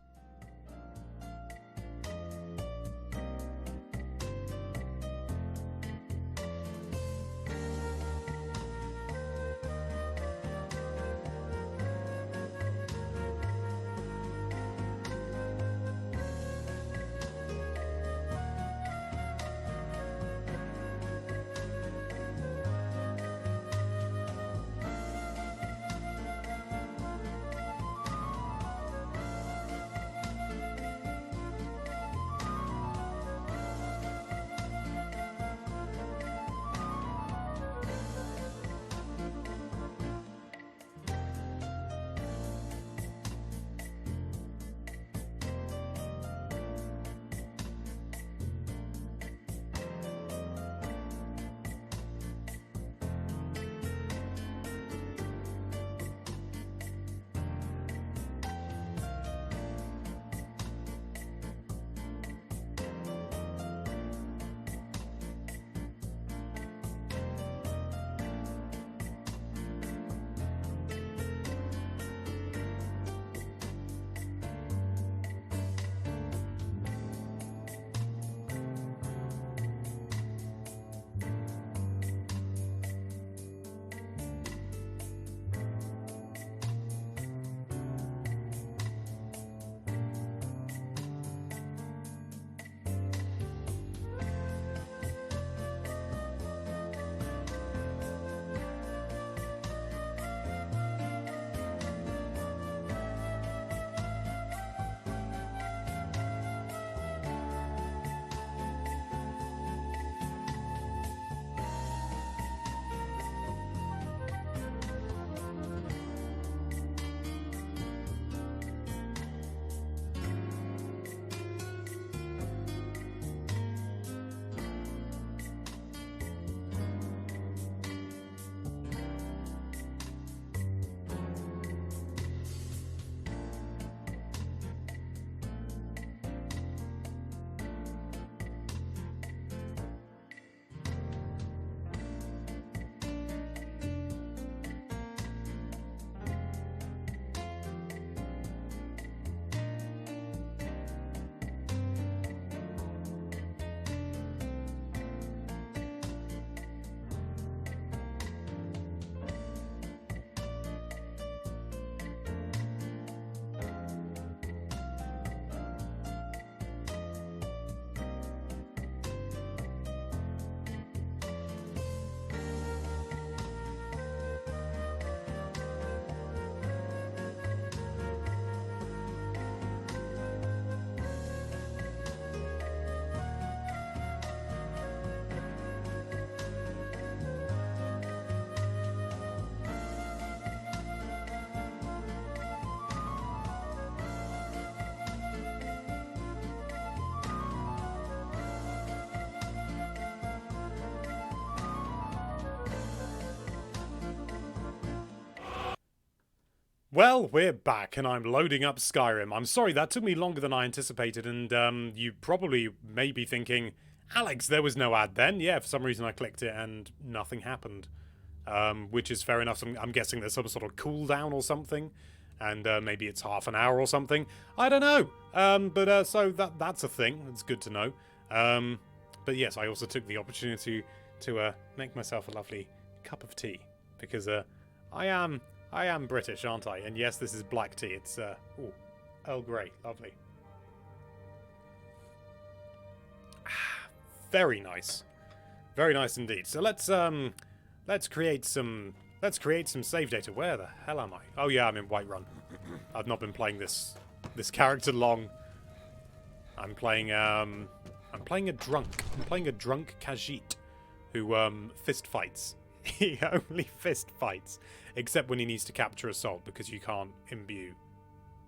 Well, we're back, and I'm loading up Skyrim. I'm sorry, that took me longer than I anticipated, and you probably may be thinking, Alex, there was no ad then. Yeah, for some reason I clicked it and nothing happened. Which is fair enough. I'm guessing there's some sort of cooldown or something. And maybe it's half an hour or something. I don't know. So that's a thing. It's good to know. But yes, I also took the opportunity to make myself a lovely cup of tea. Because I am British, aren't I? And yes, this is black tea. It's Earl Grey. Lovely. Very nice. Very nice indeed. So let's create some save data. Where the hell am I? Oh yeah, I'm in Whiterun. I've not been playing this character long. I'm playing a drunk. I'm playing a drunk Khajiit who fist fights. He only fist fights, except when he needs to capture a soul, because you can't imbue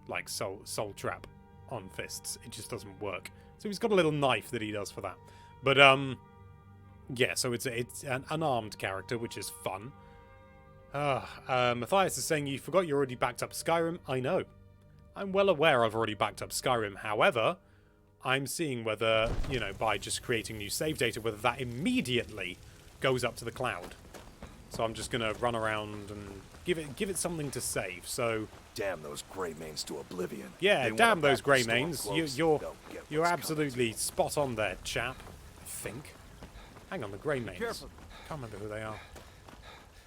like soul trap on fists. It just doesn't work. So he's got a little knife that he does for that. But yeah, so it's an unarmed character, which is fun. Matthias is saying you forgot you already backed up Skyrim. I know. I'm well aware I've already backed up Skyrim. However, I'm seeing whether, you know, by just creating new save data, whether that immediately goes up to the cloud. So I'm just gonna run around and give it something to save. So damn those grey mains to Oblivion. yeah, damn those grey mains. You're absolutely spot on there, chap. I think. Hang on, the grey mains. Careful. Can't remember who they are.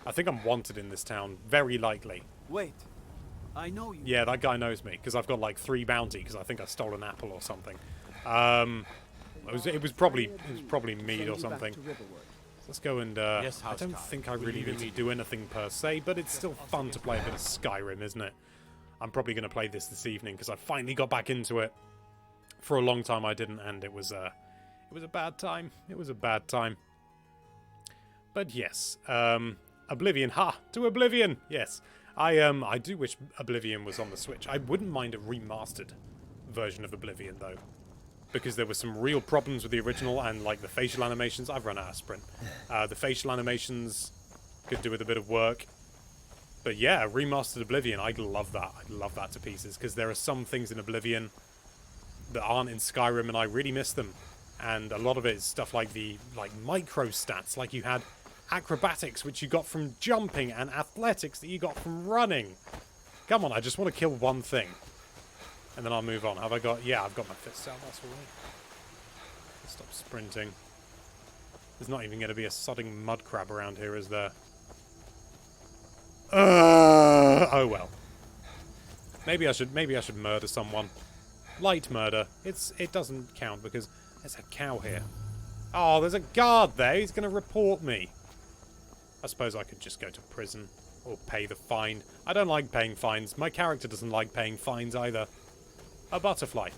I think I'm wanted in this town, very likely. Wait. I know you. Yeah, that guy knows me, because I've got like 3 bounty, because I think I stole an apple or something. It was probably mead or something. Let's go and, I don't think I really need to do anything per se, but it's still fun to play a bit of Skyrim, isn't it? I'm probably going to play this evening, because I finally got back into it. For a long time I didn't, and it was a bad time. It was a bad time. But yes, Oblivion, to Oblivion, yes. I do wish Oblivion was on the Switch. I wouldn't mind a remastered version of Oblivion, though. Because there were some real problems with the original, and like the facial animations. I've run out of sprint. The facial animations could do with a bit of work. But yeah, remastered Oblivion, I'd love that. I'd love that to pieces, because there are some things in Oblivion that aren't in Skyrim, and I really miss them. And a lot of it is stuff like the micro stats, like you had acrobatics, which you got from jumping, and athletics that you got from running. Come on, I just want to kill one thing. And then I'll move on. Have I got... Yeah, I've got my fists out, that's all right. Stop sprinting. There's not even going to be a sodding mud crab around here, is there? Oh well. Maybe I should murder someone. Light murder. It doesn't count because there's a cow here. Oh, there's a guard there. He's going to report me. I suppose I could just go to prison or pay the fine. I don't like paying fines. My character doesn't like paying fines either. A butterfly.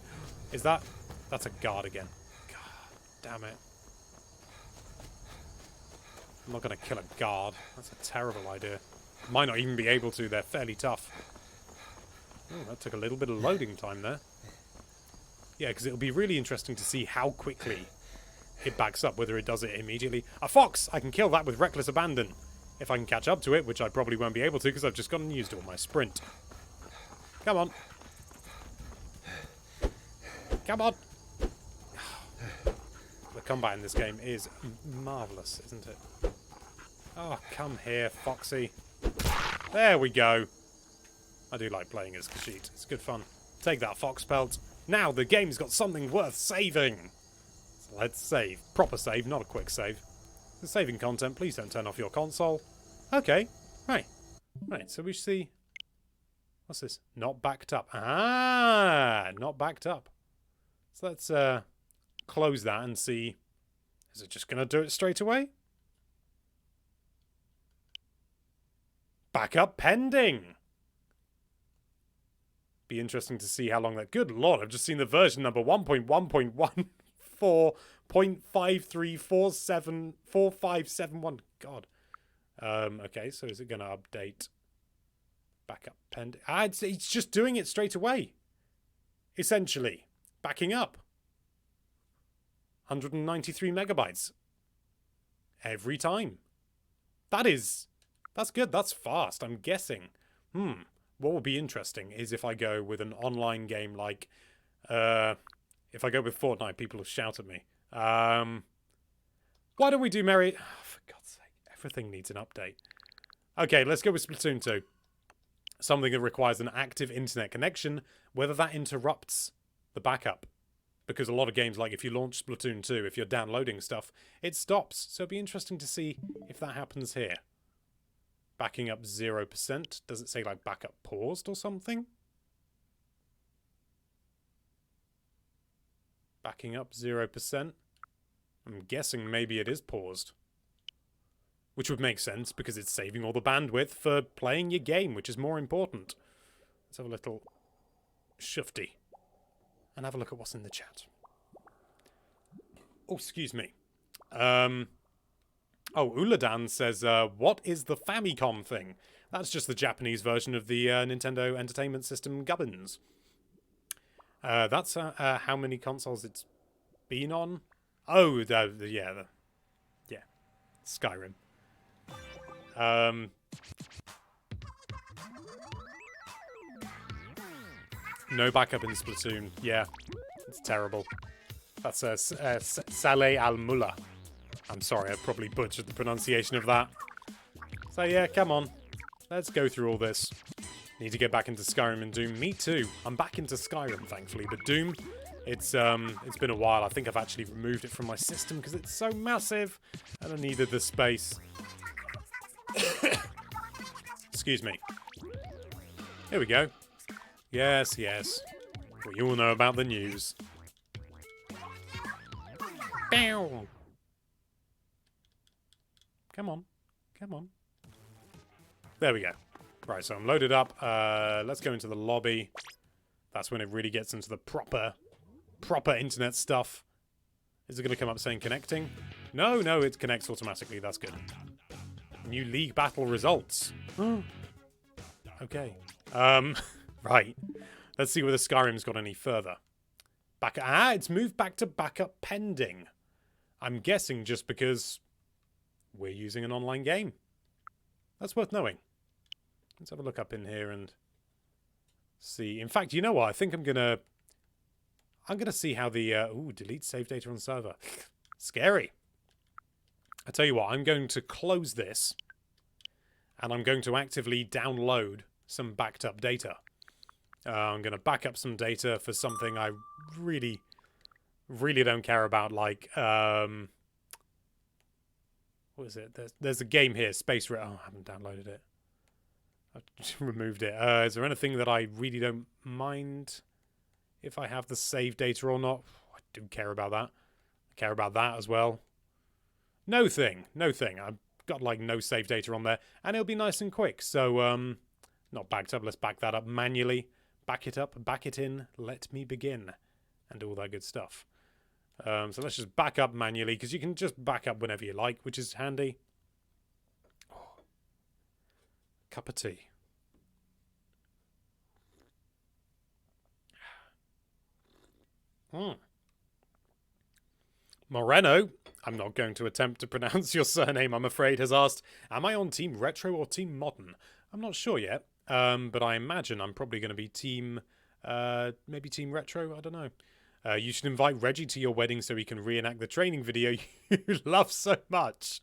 Is that... That's a guard again. God damn it. I'm not going to kill a guard. That's a terrible idea. Might not even be able to. They're fairly tough. Oh, that took a little bit of loading time there. Yeah, because it'll be really interesting to see how quickly it backs up, whether it does it immediately. A fox! I can kill that with reckless abandon. If I can catch up to it, which I probably won't be able to because I've just gone and used all my sprint. Come on. Come on! The combat in this game is marvellous, isn't it? Oh, come here, Foxy. There we go. I do like playing as Khajiit. It's good fun. Take that, Fox Pelt. Now the game's got something worth saving. So let's save. Proper save, not a quick save. The saving content, please don't turn off your console. Okay, right. Right, so we see... What's this? Not backed up. Ah, not backed up. So let's close that and see... Is it just going to do it straight away? Backup pending! Be interesting to see how long that... Good lord, I've just seen the version number 1.1.14.53474571. God. Okay, so is it going to update? Backup pending. It's just doing it straight away. Essentially. Backing up. 193 megabytes. Every time. That's good. That's fast, I'm guessing. What will be interesting is if I go with an online game like... if I go with Fortnite, people will shout at me. Why don't we do Merry... Oh, for God's sake, everything needs an update. Okay, let's go with Splatoon 2. Something that requires an active internet connection, whether that interrupts the backup. Because a lot of games, like if you launch Splatoon 2, if you're downloading stuff, it stops. So it'll be interesting to see if that happens here. Backing up 0%. Does it say like backup paused or something? Backing up 0%. I'm guessing maybe it is paused. Which would make sense because it's saving all the bandwidth for playing your game, which is more important. Let's have a little shufty. And have a look at what's in the chat. Oh, excuse me. Oh, Uladan says, what is the Famicom thing? That's just the Japanese version of the Nintendo Entertainment System gubbins. That's how many consoles it's been on. Oh, yeah, Skyrim. No backup in Splatoon. Yeah, it's terrible. That's Saleh Al-Mullah. I'm sorry, I probably butchered the pronunciation of that. So yeah, come on. Let's go through all this. Need to get back into Skyrim and Doom. Me too. I'm back into Skyrim, thankfully. But Doom, it's been a while. I think I've actually removed it from my system because it's so massive. And I needed the space. Excuse me. Here we go. Yes, yes. We all know about the news. Bow. Come on. Come on. There we go. Right, so I'm loaded up. Let's go into the lobby. That's when it really gets into the proper internet stuff. Is it going to come up saying connecting? No, it connects automatically. That's good. New league battle results. Okay. Right. Let's see whether Skyrim's got any further. It's moved back to backup pending. I'm guessing just because we're using an online game. That's worth knowing. Let's have a look up in here and see. In fact, you know what? I think I'm gonna see how the delete save data on server. Scary. I tell you what, I'm going to close this and I'm going to actively download some backed up data. I'm going to back up some data for something I really don't care about, like, what is it? There's a game here, Space Ra- Oh, I haven't downloaded it. I've just removed it. Is there anything that I really don't mind if I have the save data or not? I do care about that. I care about that as well. No thing. I've got, like, no save data on there, and it'll be nice and quick. So, not backed up. Let's back that up manually. Back it up, back it in, let me begin, and all that good stuff. So let's just back up manually, because you can just back up whenever you like, which is handy. Oh. Cup of tea. Moreno, I'm not going to attempt to pronounce your surname, I'm afraid, has asked, am I on Team Retro or Team Modern? I'm not sure yet. But I imagine I'm probably going to be maybe Team Retro, I don't know. You should invite Reggie to your wedding so he can reenact the training video you love so much.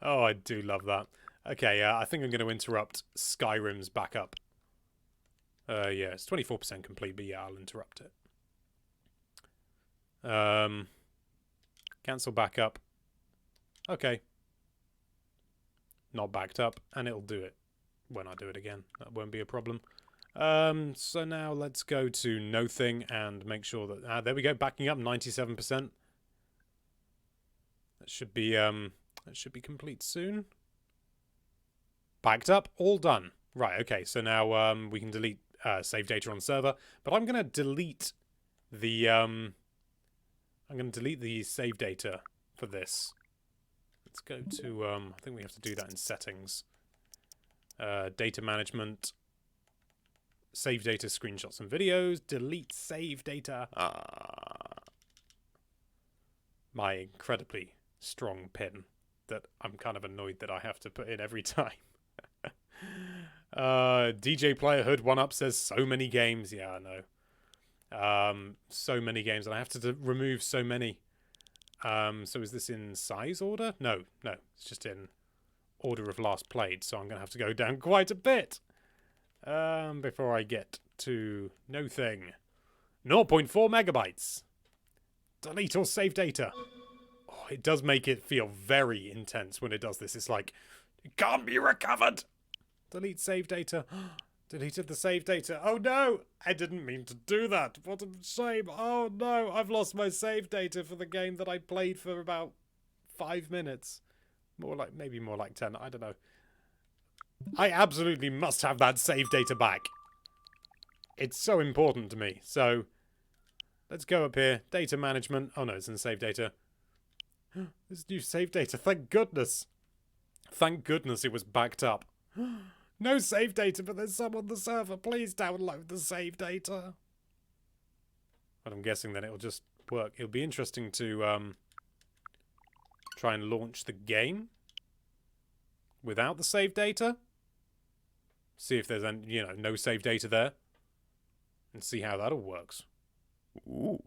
Oh, I do love that. Okay, I think I'm going to interrupt Skyrim's backup. Yeah, it's 24% complete, but yeah, I'll interrupt it. Cancel backup. Okay. Not backed up, and it'll do it when I do it again. That won't be a problem. So now let's go to no thing and make sure that there we go, backing up 97%. That should be complete soon. Backed up, all done. Right, okay. So now we can delete save data on server, but I'm going to delete the save data for this. Let's go to, I think we have to do that in settings. Data management. Save data, screenshots and videos. Delete save data. My incredibly strong pin that I'm kind of annoyed that I have to put in every time. DJ Player Hood 1UP says so many games. Yeah, I know. So many games, and I have to remove so many. So is this in size order? No, it's just in order of last played, so I'm going to have to go down quite a bit before I get to no thing. 0.4 megabytes. Delete all save data. Oh, it does make it feel very intense when it does this. It's like, it can't be recovered. Delete save data. Deleted the save data. Oh no! I didn't mean to do that. What a shame. Oh no, I've lost my save data for the game that I played for about 5 minutes. Maybe more like 10. I don't know. I absolutely must have that save data back. It's so important to me. So, let's go up here. Data management. Oh no, it's in save data. This new save data. Thank goodness. Thank goodness it was backed up. No save data, but there's some on the server. Please download the save data. But I'm guessing then it'll just work. It'll be interesting to try and launch the game without the save data. See if there's any, no save data there. And see how that all works. Ooh.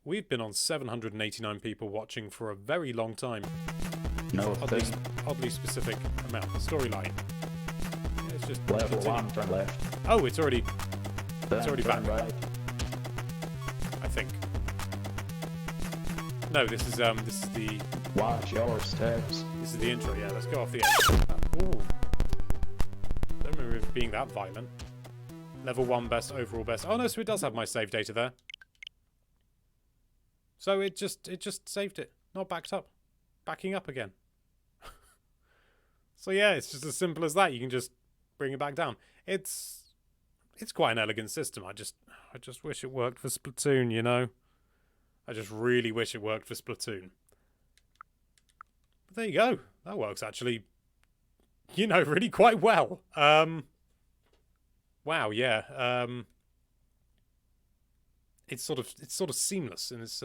We've been on 789 people watching for a very long time. No, oddly specific amount. The storyline. Yeah, it's just level 1, turn left. Oh, it's already back. Right. I think. No, this is the. Watch your steps. This is the intro. Yeah, let's go off the edge. Ooh. Don't remember it being that violent. Level 1 best, overall best. Oh no, so it does have my save data there. So it just saved it, not backed up. Backing up again. So yeah, it's just as simple as that. You can just bring it back down. It's quite an elegant system. I just wish it worked for Splatoon, you know. I just really wish it worked for Splatoon. But there you go. That works actually, really quite well. Wow, yeah. It's sort of seamless, and it's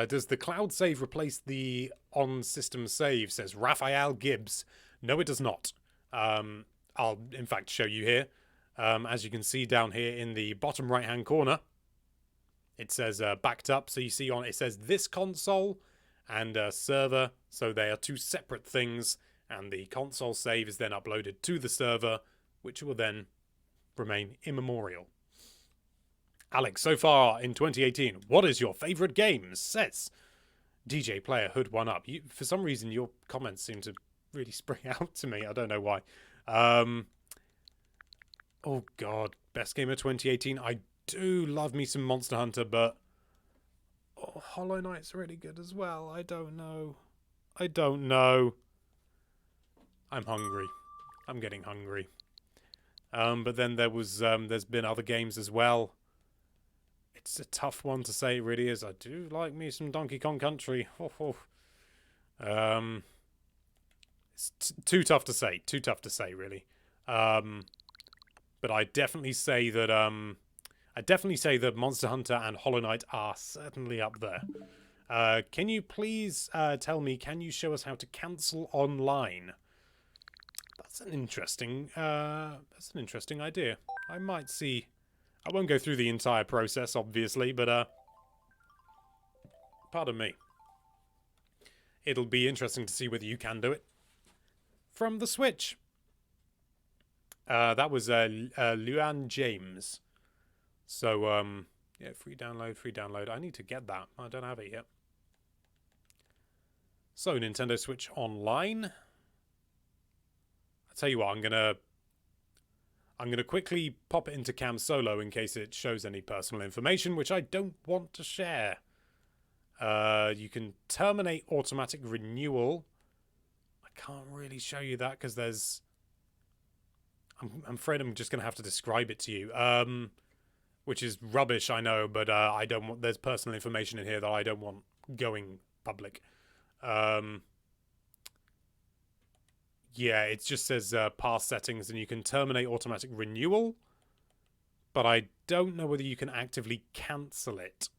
does the cloud save replace the on-system save? Says Raphael Gibbs. No, it does not. I'll in fact show you here. As you can see down here in the bottom right-hand corner, it says backed up. So you see it says this console and server. So they are two separate things, and the console save is then uploaded to the server, which will then remain immemorial. Alex, so far in 2018, what is your favourite game? Says DJ Player Hood 1UP. For some reason, your comments seem to really spring out to me. I don't know why. Oh God, best game of 2018. I do love me some Monster Hunter, but Hollow Knight's really good as well. I don't know. I'm hungry. I'm getting hungry. But then there's been other games as well. It's a tough one to say, it really is. I do like me some Donkey Kong Country. It's too tough to say. Too tough to say, really. But I definitely say that Monster Hunter and Hollow Knight are certainly up there. Can you please tell me? Can you show us how to cancel online? That's an interesting idea. I might see. I won't go through the entire process, obviously, but pardon me. It'll be interesting to see whether you can do it from the Switch. That was Luan James. So yeah, free download. I need to get that. I don't have it yet. So Nintendo Switch Online. I'll tell you what, I'm gonna quickly pop it into Cam Solo in case it shows any personal information, which I don't want to share. You can terminate automatic renewal. I can't really show you that because there's... I'm afraid I'm just going to have to describe it to you. Which is rubbish, I know, but I don't want... There's personal information in here that I don't want going public. Yeah, it just says past settings, and you can terminate automatic renewal, but I don't know whether you can actively cancel it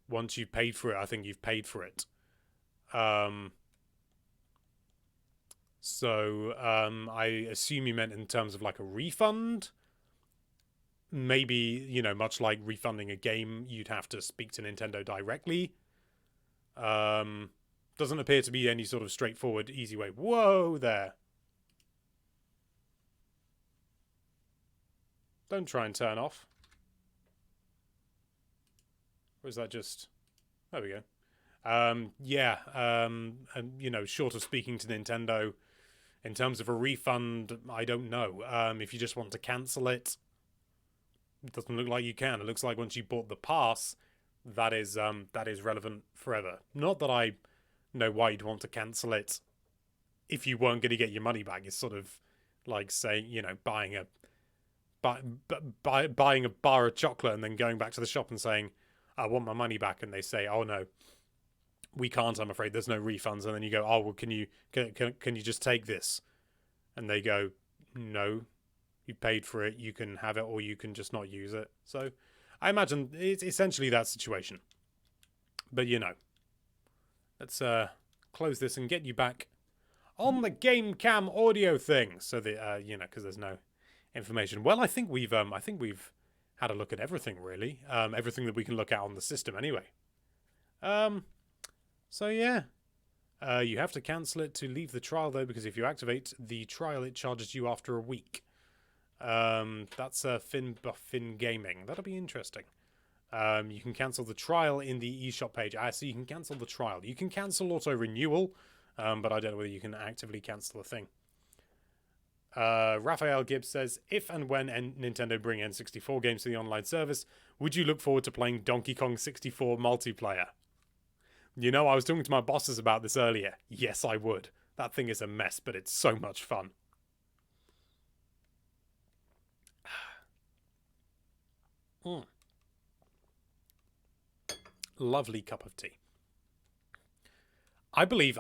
once you've paid for it. I think you've paid for it. So I assume you meant in terms of like a refund, maybe, you know, much like refunding a game, you'd have to speak to Nintendo directly. Doesn't appear to be any sort of straightforward, easy way. Whoa there. Don't try and turn off. Or is that just... There we go. Yeah, and, you know, short of speaking to Nintendo, in terms of a refund, I don't know. If you just want to cancel it, it doesn't look like you can. It looks like once you bought the pass, that is relevant forever. Not that I know why you'd want to cancel it if you weren't going to get your money back. It's sort of like saying, you know, buying a bar of chocolate and then going back to the shop and saying, I want my money back, and they say, oh no, we can't, I'm afraid, there's no refunds. And then you go, oh well, can you just take this? And they go, no, you paid for it, you can have it, or you can just not use it. So I imagine it's essentially that situation. But you know, let's close this and get you back on the game cam audio thing, so that you know, because there's no information. Well, I think we've had a look at everything, really. Everything that we can look at on the system anyway. So yeah, you have to cancel it to leave the trial though, because if you activate the trial, it charges you after a week. That's Fin Gaming. That'll be interesting. You can cancel the trial in the eShop page. So you can cancel the trial. You can cancel auto renewal, but I don't know whether you can actively cancel the thing. Raphael Gibbs says, if and when Nintendo bring N64 games to the online service, would you look forward to playing Donkey Kong 64 multiplayer? You know, I was talking to my bosses about this earlier. Yes, I would. That thing is a mess, but it's so much fun. Lovely cup of tea. I believe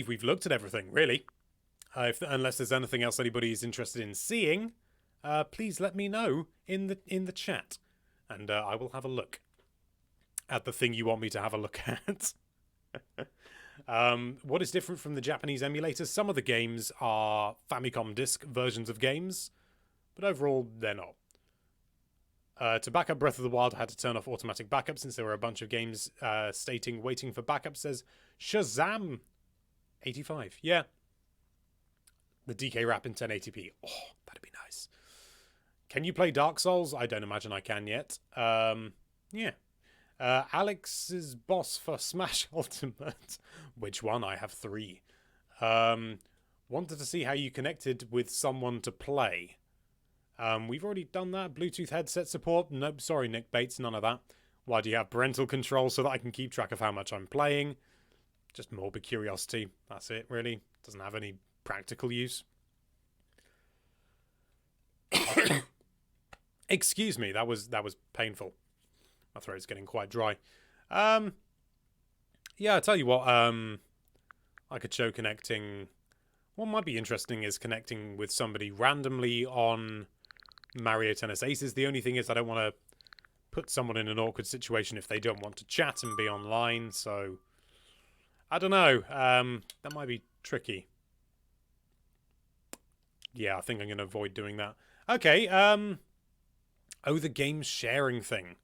we've looked at everything, really. Unless there's anything else anybody is interested in seeing, please let me know in the chat, and I will have a look at the thing you want me to have a look at. What is different from the Japanese emulators? Some of the games are Famicom Disk versions of games, but overall they're not. To back up Breath of the Wild, I had to turn off automatic backup since there were a bunch of games stating waiting for backup, says Shazam 85. Yeah. The DK wrap in 1080p. Oh, that'd be nice. Can you play Dark Souls? I don't imagine I can yet. Yeah. Alex's boss for Smash Ultimate. Which one? I have 3. Wanted to see how you connected with someone to play. We've already done that. Bluetooth headset support. Nope, sorry, Nick Bates, none of that. Why do you have parental control so that I can keep track of how much I'm playing? Just morbid curiosity. That's it, really. Doesn't have any practical use. Excuse me, that was painful. My throat's getting quite dry. Yeah, I'll tell you what, I could show connecting. What might be interesting is connecting with somebody randomly on Mario Tennis Aces. The only thing is I don't want to put someone in an awkward situation if they don't want to chat and be online, so I don't know. That might be tricky. Yeah, I think I'm going to avoid doing that. Okay, oh, the game sharing thing.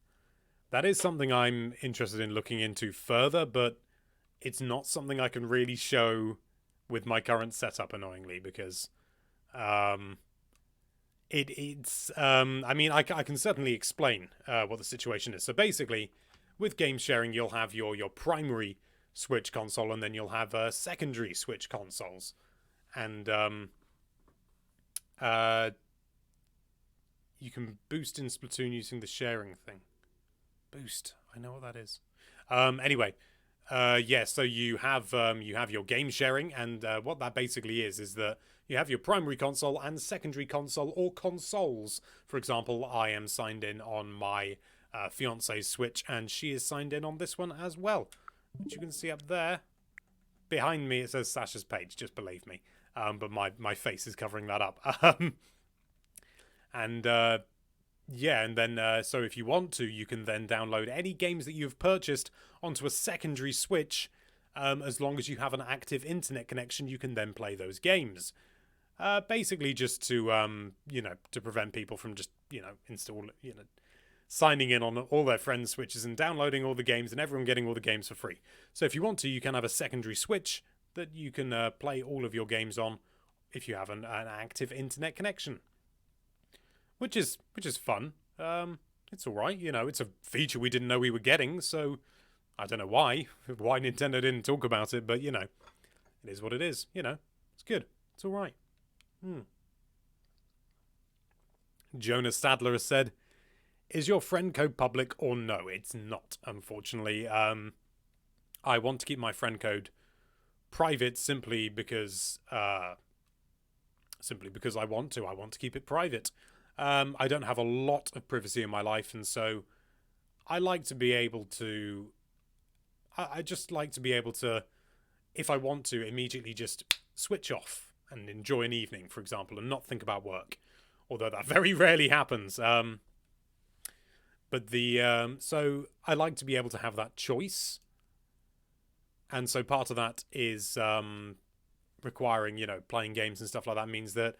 That is something I'm interested in looking into further, but it's not something I can really show with my current setup, annoyingly, because I mean, I can certainly explain what the situation is. So basically, with game sharing, you'll have your primary Switch console, and then you'll have secondary Switch consoles. And you can boost in Splatoon using the sharing thing. Boost, I know what that is. Anyway, yeah, so you have your game sharing, and what that basically is that you have your primary console and secondary console, or consoles. For example, I am signed in on my fiance's Switch, and she is signed in on this one as well, which you can see up there. Behind me, it says Sasha's page, just believe me. But my face is covering that up. And yeah, and then so if you want to, you can then download any games that you've purchased onto a secondary Switch. As long as you have an active internet connection, you can then play those games. Basically just to, to prevent people from just, signing in on all their friends' Switches and downloading all the games and everyone getting all the games for free. So if you want to, you can have a secondary Switch that you can play all of your games on if you have an active internet connection. Which is fun. It's alright, it's a feature we didn't know we were getting, so I don't know why Nintendo didn't talk about it, but, it is what it is, it's good, it's alright. Jonas Sadler has said, is your friend code public or no? It's not, unfortunately. I want to keep my friend code private simply because I want to. I want to keep it private. I don't have a lot of privacy in my life, and so I like to be able to... I just like to be able to, if I want to, immediately just switch off and enjoy an evening, for example, and not think about work. Although that very rarely happens. So I like to be able to have that choice. And so part of that is requiring, playing games and stuff like that means that,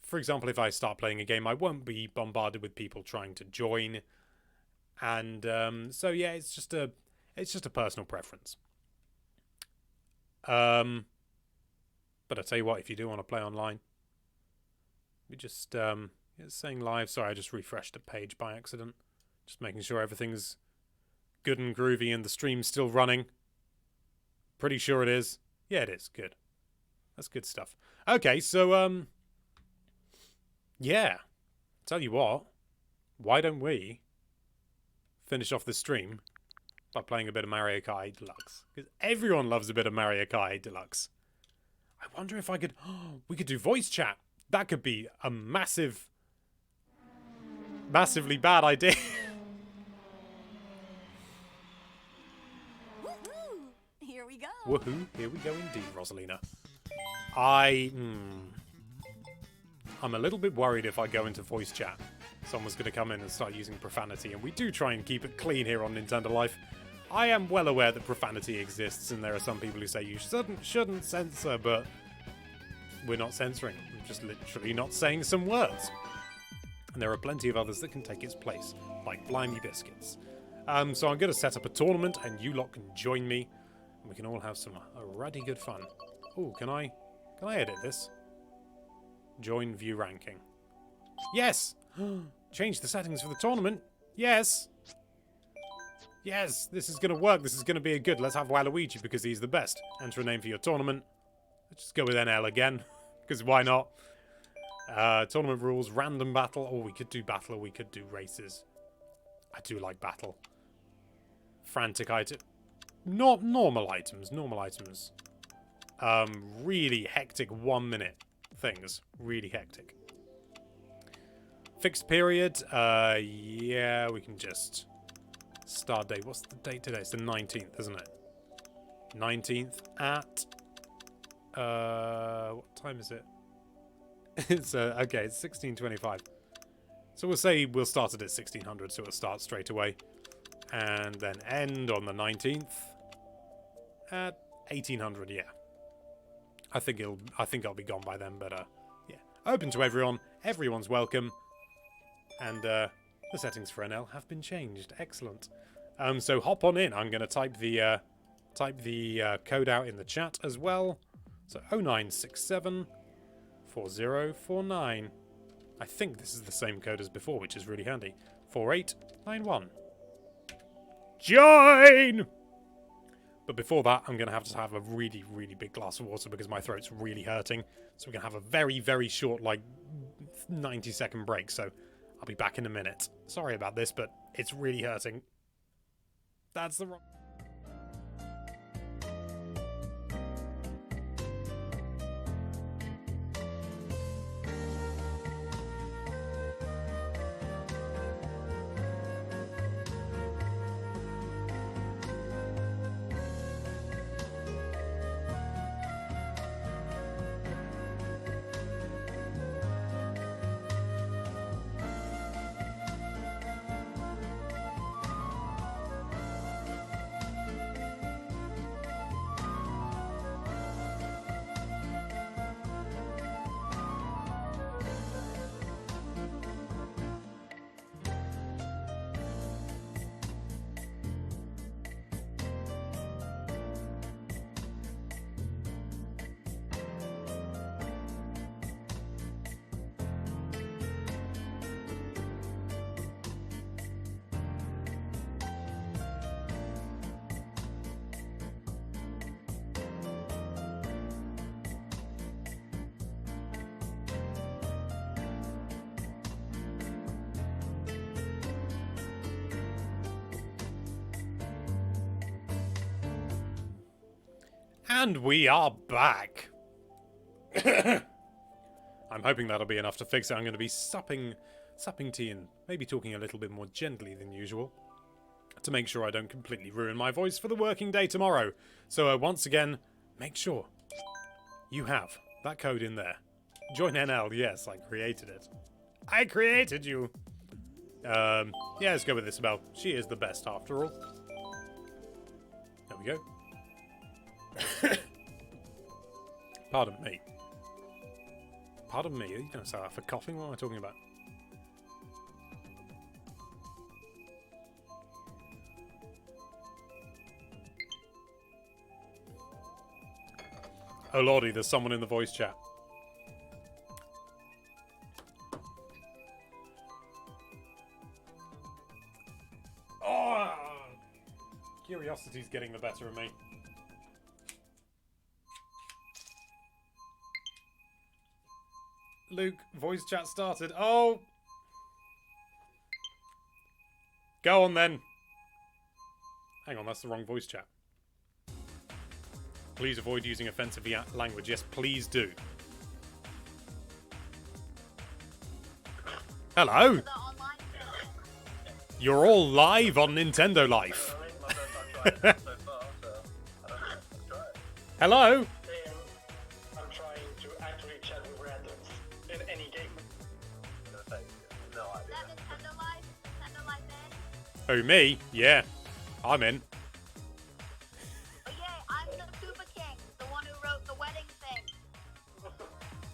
for example, if I start playing a game, I won't be bombarded with people trying to join. And so yeah, it's just a personal preference. But I tell you what, if you do want to play online, we just it's saying live. Sorry, I just refreshed the page by accident. Just making sure everything's good and groovy and the stream's still running. Pretty sure it is. Yeah, it is. Good. That's good stuff. Okay, so yeah. Tell you what, why don't we finish off the stream by playing a bit of Mario Kart 8 Deluxe? Because everyone loves a bit of Mario Kart 8 Deluxe. I wonder if I could... we could do voice chat. That could be a massively bad idea. Woohoo! Here we go. Woohoo! Here we go indeed, Rosalina. I'm a little bit worried if I go into voice chat, someone's going to come in and start using profanity, and we do try and keep it clean here on Nintendo Life. I am well aware that profanity exists, and there are some people who say you shouldn't censor, but we're not censoring. We're just literally not saying some words. And there are plenty of others that can take its place, like Blimey Biscuits. So I'm going to set up a tournament, and you lot can join me, and we can all have some ruddy good fun. Oh, can I edit this? Join view ranking. Yes! Change the settings for the tournament. Yes! Yes, this is going to work. This is going to be a good. Let's have Waluigi because he's the best. Enter a name for your tournament. Let's just go with NL again, because why not? Tournament rules, random battle. Or we could do battle, or we could do races. I do like battle. Frantic item. Not normal items. Normal items. Really hectic 1 minute things. Really hectic. Fixed period. Yeah, we can just... Start date. What's the date today? It's the 19th, isn't it? 19th at... what time is it? It's, okay, it's 16:25. So we'll say we'll start it at 1600, so it'll start straight away. And then end on the 19th at 1800, yeah. I think I'll be gone by then, but yeah. Open to everyone. Everyone's welcome. And the settings for NL have been changed. Excellent. So hop on in. I'm going to type the code out in the chat as well. So 0967 4049. I think this is the same code as before, which is really handy. 4891. Join! But before that, I'm going to have a really, really big glass of water because my throat's really hurting. So we're going to have a very, very short, like, 90-second break. So I'll be back in a minute. Sorry about this, but it's really hurting. That's the wrong... And we are back. I'm hoping that'll be enough to fix it. I'm going to be supping tea and maybe talking a little bit more gently than usual to make sure I don't completely ruin my voice for the working day tomorrow. So once again, make sure you have that code in there. Join NL. Yes, I created it. I created you. Yeah, let's go with Isabel. She is the best after all. There we go. Pardon me. Pardon me. You don't sound like for coughing. What am I talking about? Oh lordy, there's someone in the voice chat. Oh! Curiosity's getting the better of me. Luke, voice chat started. Oh! Go on then. Hang on, that's the wrong voice chat. Please avoid using offensive language. Yes, please do. Hello? You're all live on Nintendo Life. Hello? I'm trying to actually chat with randoms in any game. No idea. Nintendo Life? Nintendo Life in? Oh, me? Yeah. I'm in. Oh yeah, I'm the Koopa King, the one who wrote the wedding thing.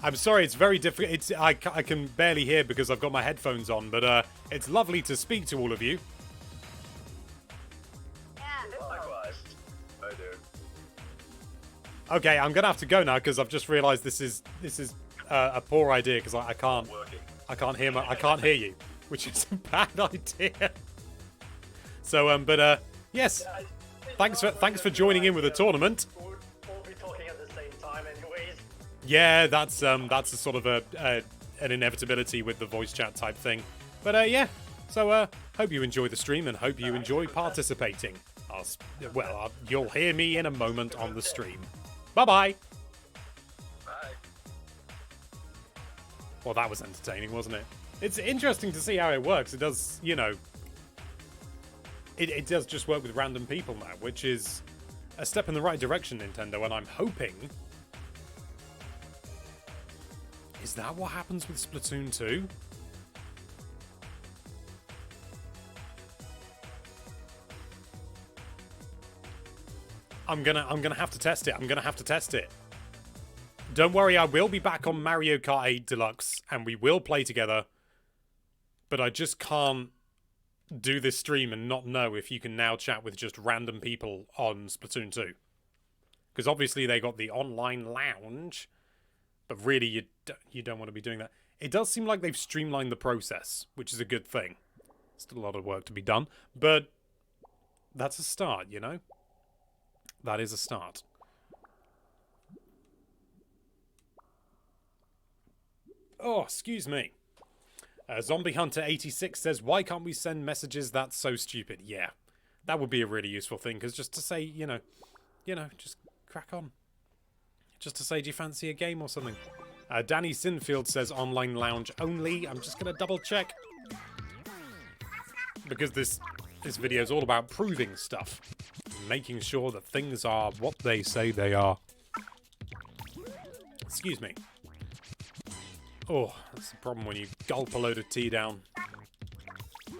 I'm sorry, it's very difficult. I can barely hear because I've got my headphones on, but it's lovely to speak to all of you. Yeah. Likewise. I do. Okay, I'm gonna have to go now because I've just realised this is a poor idea because I can't hear you, which is a bad idea. So but yes, thanks for joining in with the tournament. We'll be talking at the same time, anyways. Yeah, that's a sort of an inevitability with the voice chat type thing. But yeah, so hope you enjoy the stream and hope you enjoy participating. You'll hear me in a moment on the stream. Bye-bye. Bye. Well, that was entertaining, wasn't it? It's interesting to see how it works. It does, you know... It does just work with random people now, which is a step in the right direction, Nintendo, and I'm hoping... Is that what happens with Splatoon 2? I'm gonna have to test it. I'm gonna have to test it. Don't worry, I will be back on Mario Kart 8 Deluxe, and we will play together. But I just can't do this stream and not know if you can now chat with just random people on Splatoon 2. Because obviously they got the online lounge, but really you don't want to be doing that. It does seem like they've streamlined the process, which is a good thing. Still a lot of work to be done, but that's a start, you know? That is a start. Oh, excuse me. Zombie Hunter 86 says, why can't we send messages? That's so stupid. Yeah, that would be a really useful thing, because just to say, you know, just crack on. Just to say, do you fancy a game or something? Danny Sinfield says, online lounge only. I'm just going to double check. Because this video is all about proving stuff. Making sure that things are what they say they are. Excuse me. Oh, that's the problem when you gulp a load of tea down.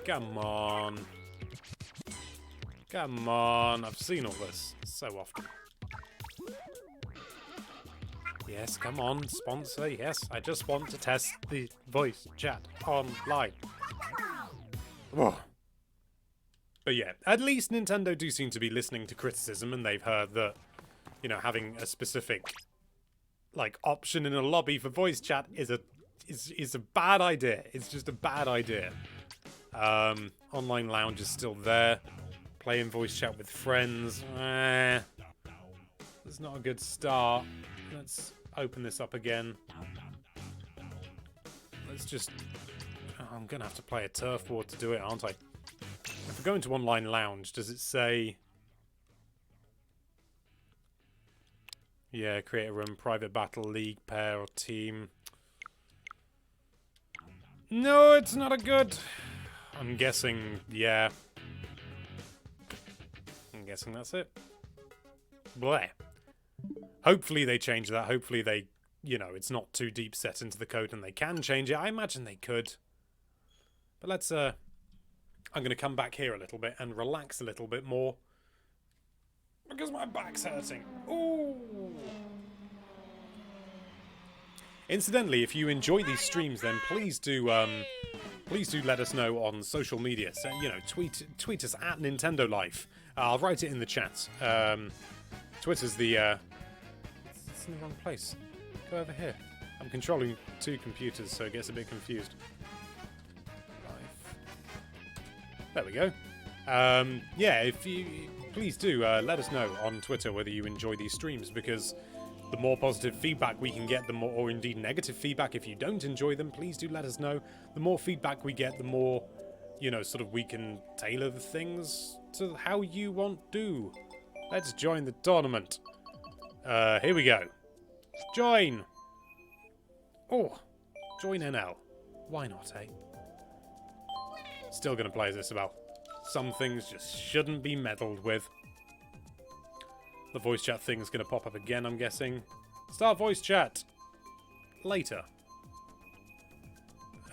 Come on. Come on. I've seen all this so often. Yes, come on, sponsor. Yes, I just want to test the voice chat online. Whoa. But yeah, at least Nintendo do seem to be listening to criticism, and they've heard that, you know, having a specific, like, option in a lobby for voice chat is a bad idea. It's just a bad idea. Online lounge is still there. Playing voice chat with friends. It's not a good start. Let's open this up again. Let's just... Oh, I'm going to have to play a turf war to do it, aren't I? If we go into online lounge, does it say... Yeah, create a room, private battle, league, pair, or team. No, it's not a good. I'm guessing, yeah. I'm guessing that's it. Bleh. Hopefully they change that. Hopefully they, you know, it's not too deep set into the code and they can change it. I imagine they could. But let's, I'm going to come back here a little bit and relax a little bit more. Because my back's hurting. Ooh. Incidentally, if you enjoy these streams, then please do let us know on social media. So, you know, tweet us at Nintendo Life. I'll write it in the chat. Twitter's the it's in the wrong place. Go over here. I'm controlling two computers, so it gets a bit confused. Life. There we go. Yeah, if you please do let us know on Twitter whether you enjoy these streams, because the more positive feedback we can get, the more, or indeed negative feedback if you don't enjoy them, please do let us know. The more feedback we get, the more, you know, sort of we can tailor the things to how you want to. Let's join the tournament. Here we go. Join! Oh, join NL. Why not, eh? Still gonna play as Isabel. Some things just shouldn't be meddled with. The voice chat thing's gonna pop up again, I'm guessing. Start voice chat! Later.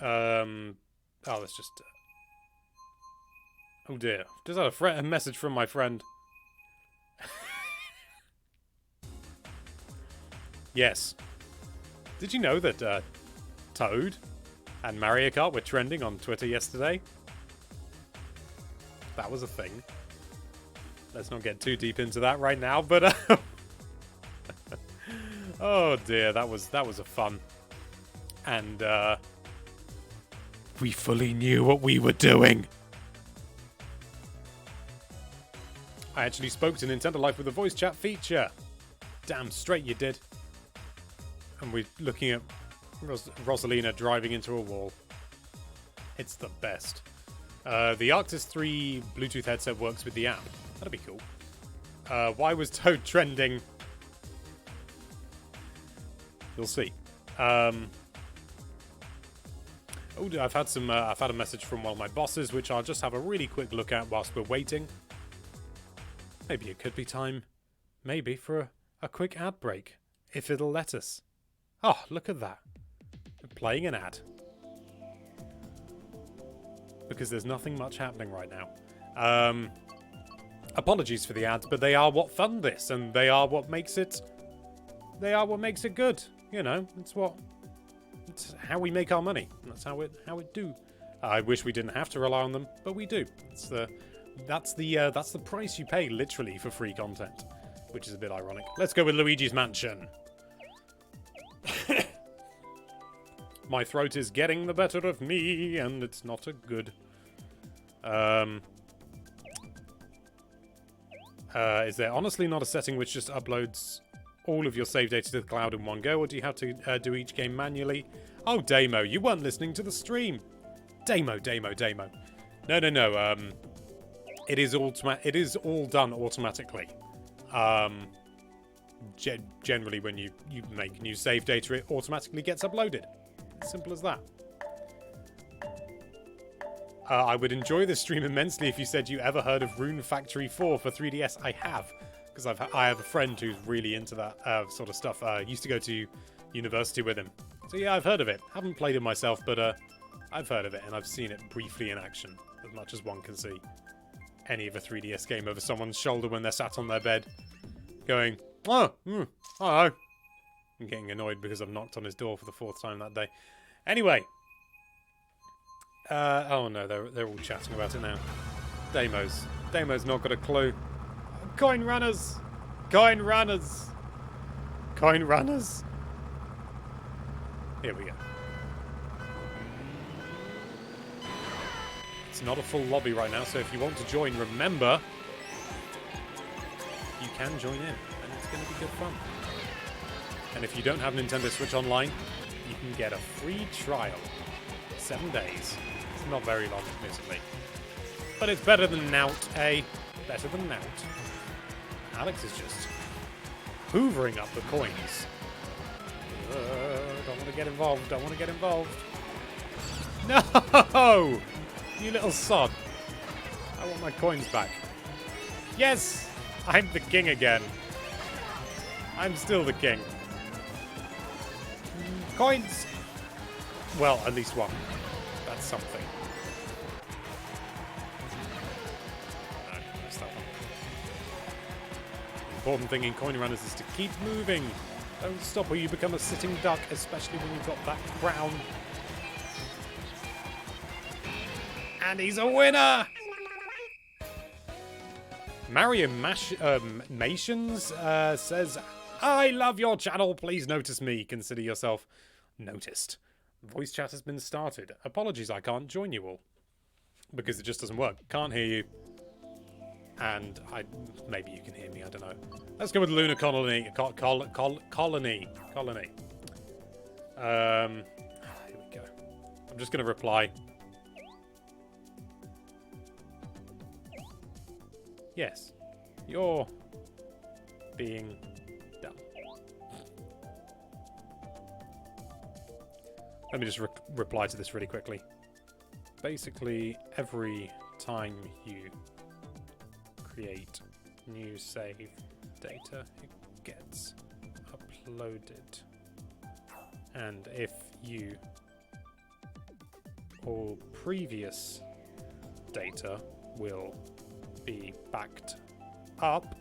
Oh, let's just... Oh dear. Just had a message from my friend. Yes. Did you know that Toad and Mario Kart were trending on Twitter yesterday? That was a thing. Let's not get too deep into that right now, but oh dear, that was a fun. And we fully knew what we were doing. I actually spoke to Nintendo Life with a voice chat feature. Damn straight you did. And we're looking at Rosalina driving into a wall. It's the best. The Arctis 3 Bluetooth headset works with the app. That'd be cool. Why was Toad trending? You'll see. Oh, I've had a message from one of my bosses, which I'll just have a really quick look at whilst we're waiting. Maybe it could be time, maybe, for a quick ad break, if it'll let us. Oh, look at that. We're playing an ad. Because there's nothing much happening right now. Apologies for the ads, but they are what fund this, and they are what makes it... They are what makes it good. You know, it's how we make our money. That's how it do. I wish we didn't have to rely on them, but we do. That's the price you pay, literally, for free content. Which is a bit ironic. Let's go with Luigi's Mansion. My throat is getting the better of me, and it's not a good. Is there honestly not a setting which just uploads all of your save data to the cloud in one go, or do you have to do each game manually? Oh, Damo, you weren't listening to the stream. Damo. No. It is all done automatically. Generally, when you make new save data, it automatically gets uploaded. Simple as that. I would enjoy this stream immensely if you said you ever heard of Rune Factory 4 for 3DS. I have, because I have a friend who's really into that sort of stuff. Used to go to university with him. So yeah, I've heard of it. Haven't played it myself, but I've heard of it, and I've seen it briefly in action, as much as one can see any of a 3DS game over someone's shoulder when they're sat on their bed, going, hello. I'm getting annoyed because I've knocked on his door for the 4th time that day. Anyway. Oh no, they're all chatting about it now. Damo's not got a clue. Coin runners! Here we go. It's not a full lobby right now, so if you want to join, remember, you can join in, and it's going to be good fun. And if you don't have Nintendo Switch Online, you can get a free trial. 7 days. It's not very long, admittedly. But it's better than Nout, eh? Better than Nout. Alex is just hoovering up the coins. Don't want to get involved. Don't want to get involved. No! You little sod. I want my coins back. Yes! I'm the king again. I'm still the king. Coins! Well, at least one. That's something. No, I missed that one. The important thing in coin runners is to keep moving. Don't stop or you become a sitting duck, especially when you've got that crown. And he's a winner! Marion Mations says, I love your channel. Please notice me. Consider yourself noticed. Voice chat has been started. Apologies, I can't join you all. Because it just doesn't work. Can't hear you. And maybe you can hear me, I don't know. Let's go with Lunar Colony. Colony. Here we go. I'm just going to reply. Yes, you're being dumb. Let me just reply to this really quickly. Basically, every time you create new save data, it gets uploaded. And if you all previous data will be backed up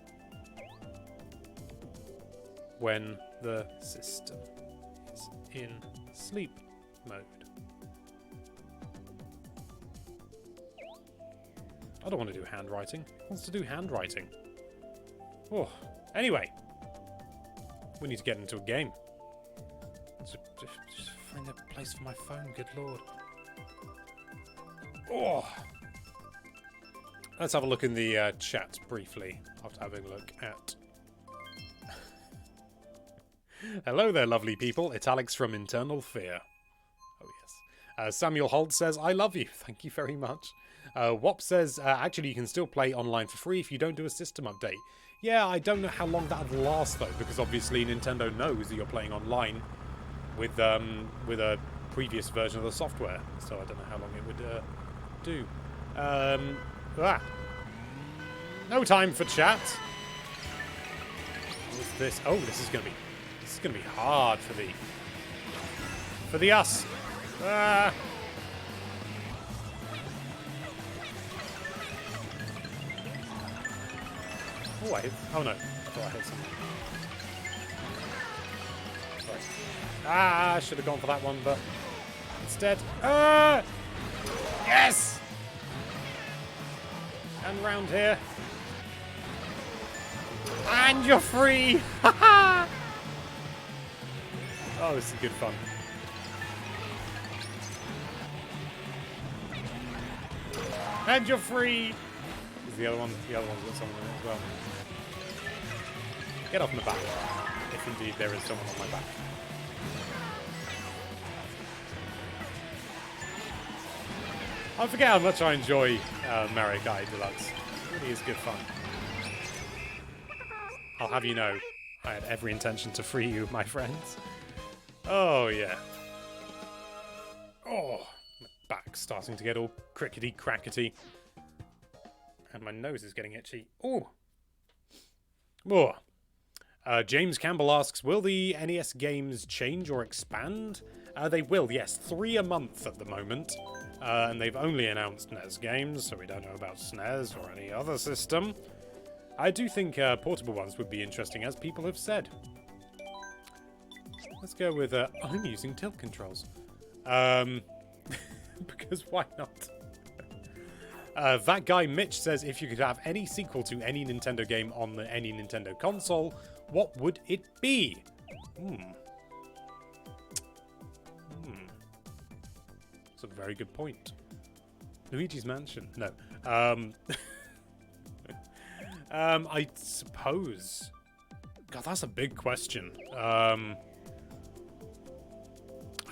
when the system is in sleep mode. I don't want to do handwriting. Who wants to do handwriting? Oh, anyway, we need to get into a game. Just find a place for my phone. Good lord. Oh. Let's have a look in the chat briefly after having a look at... Hello there, lovely people. It's Alex from Internal Fear. Oh, yes. Samuel Holt says, I love you. Thank you very much. Wop says, actually, you can still play online for free if you don't do a system update. Yeah, I don't know how long that would last, though, because obviously Nintendo knows that you're playing online with a previous version of the software. So I don't know how long it would do. No time for chat. What's this? Oh, this is gonna be hard for the us. Oh, oh no! I thought I hit something. Sorry. I should have gone for that one, but instead, yes. And round here. And you're free! Oh, this is good fun. And you're free! Is the other one's got someone in it as well. Get off my back. If indeed there is someone on my back. I forget how much I enjoy Mario Kart Deluxe. It really is good fun. I'll have you know, I had every intention to free you, my friends. Oh, yeah. Oh, my back's starting to get all crickety-crackety. And my nose is getting itchy. Oh. Oh. James Campbell asks, will the NES games change or expand? They will, yes. 3 a month at the moment. And they've only announced NES games, so we don't know about SNES or any other system. I do think portable ones would be interesting, as people have said. Let's go with, I'm using tilt controls. Because why not? That guy Mitch says, if you could have any sequel to any Nintendo game on any Nintendo console, what would it be? That's a very good point. Luigi's Mansion? No. I suppose... God, that's a big question.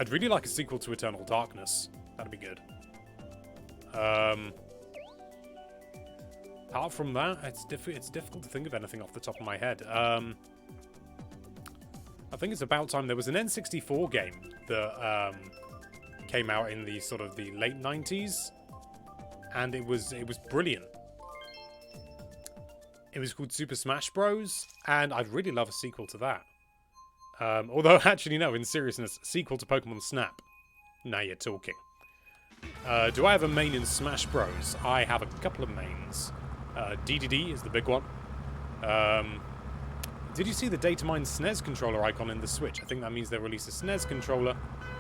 I'd really like a sequel to Eternal Darkness. That'd be good. Apart from that, it's difficult to think of anything off the top of my head. I think it's about time. There was an N64 game that came out in the sort of the late 90s, and it was brilliant. It was called Super Smash Bros, and I'd really love a sequel to that. Although, actually, no, in seriousness, sequel to Pokemon Snap. Now you're talking. Do I have a main in Smash Bros? I have a couple of mains. DDD is the big one. Did you see the Datamine SNES controller icon in the Switch? I think that means they released a SNES controller,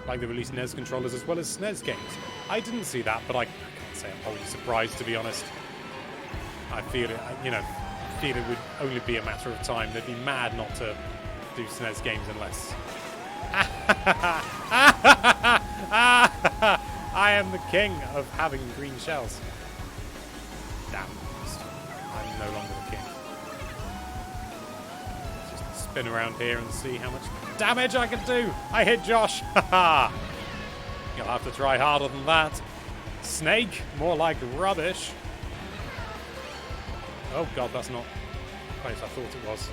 like they released NES controllers as well as SNES games. I didn't see that, but I can't say I'm wholly surprised, to be honest. I feel it, you know, feel it would only be a matter of time. They'd be mad not to do SNES games unless... I am the king of having green shells. Damn. I'm no longer the king. Let's just spin around here and see how much damage I can do. I hit Josh. Haha. You'll have to try harder than that. Snake, more like rubbish. Oh god, that's not the place I thought it was.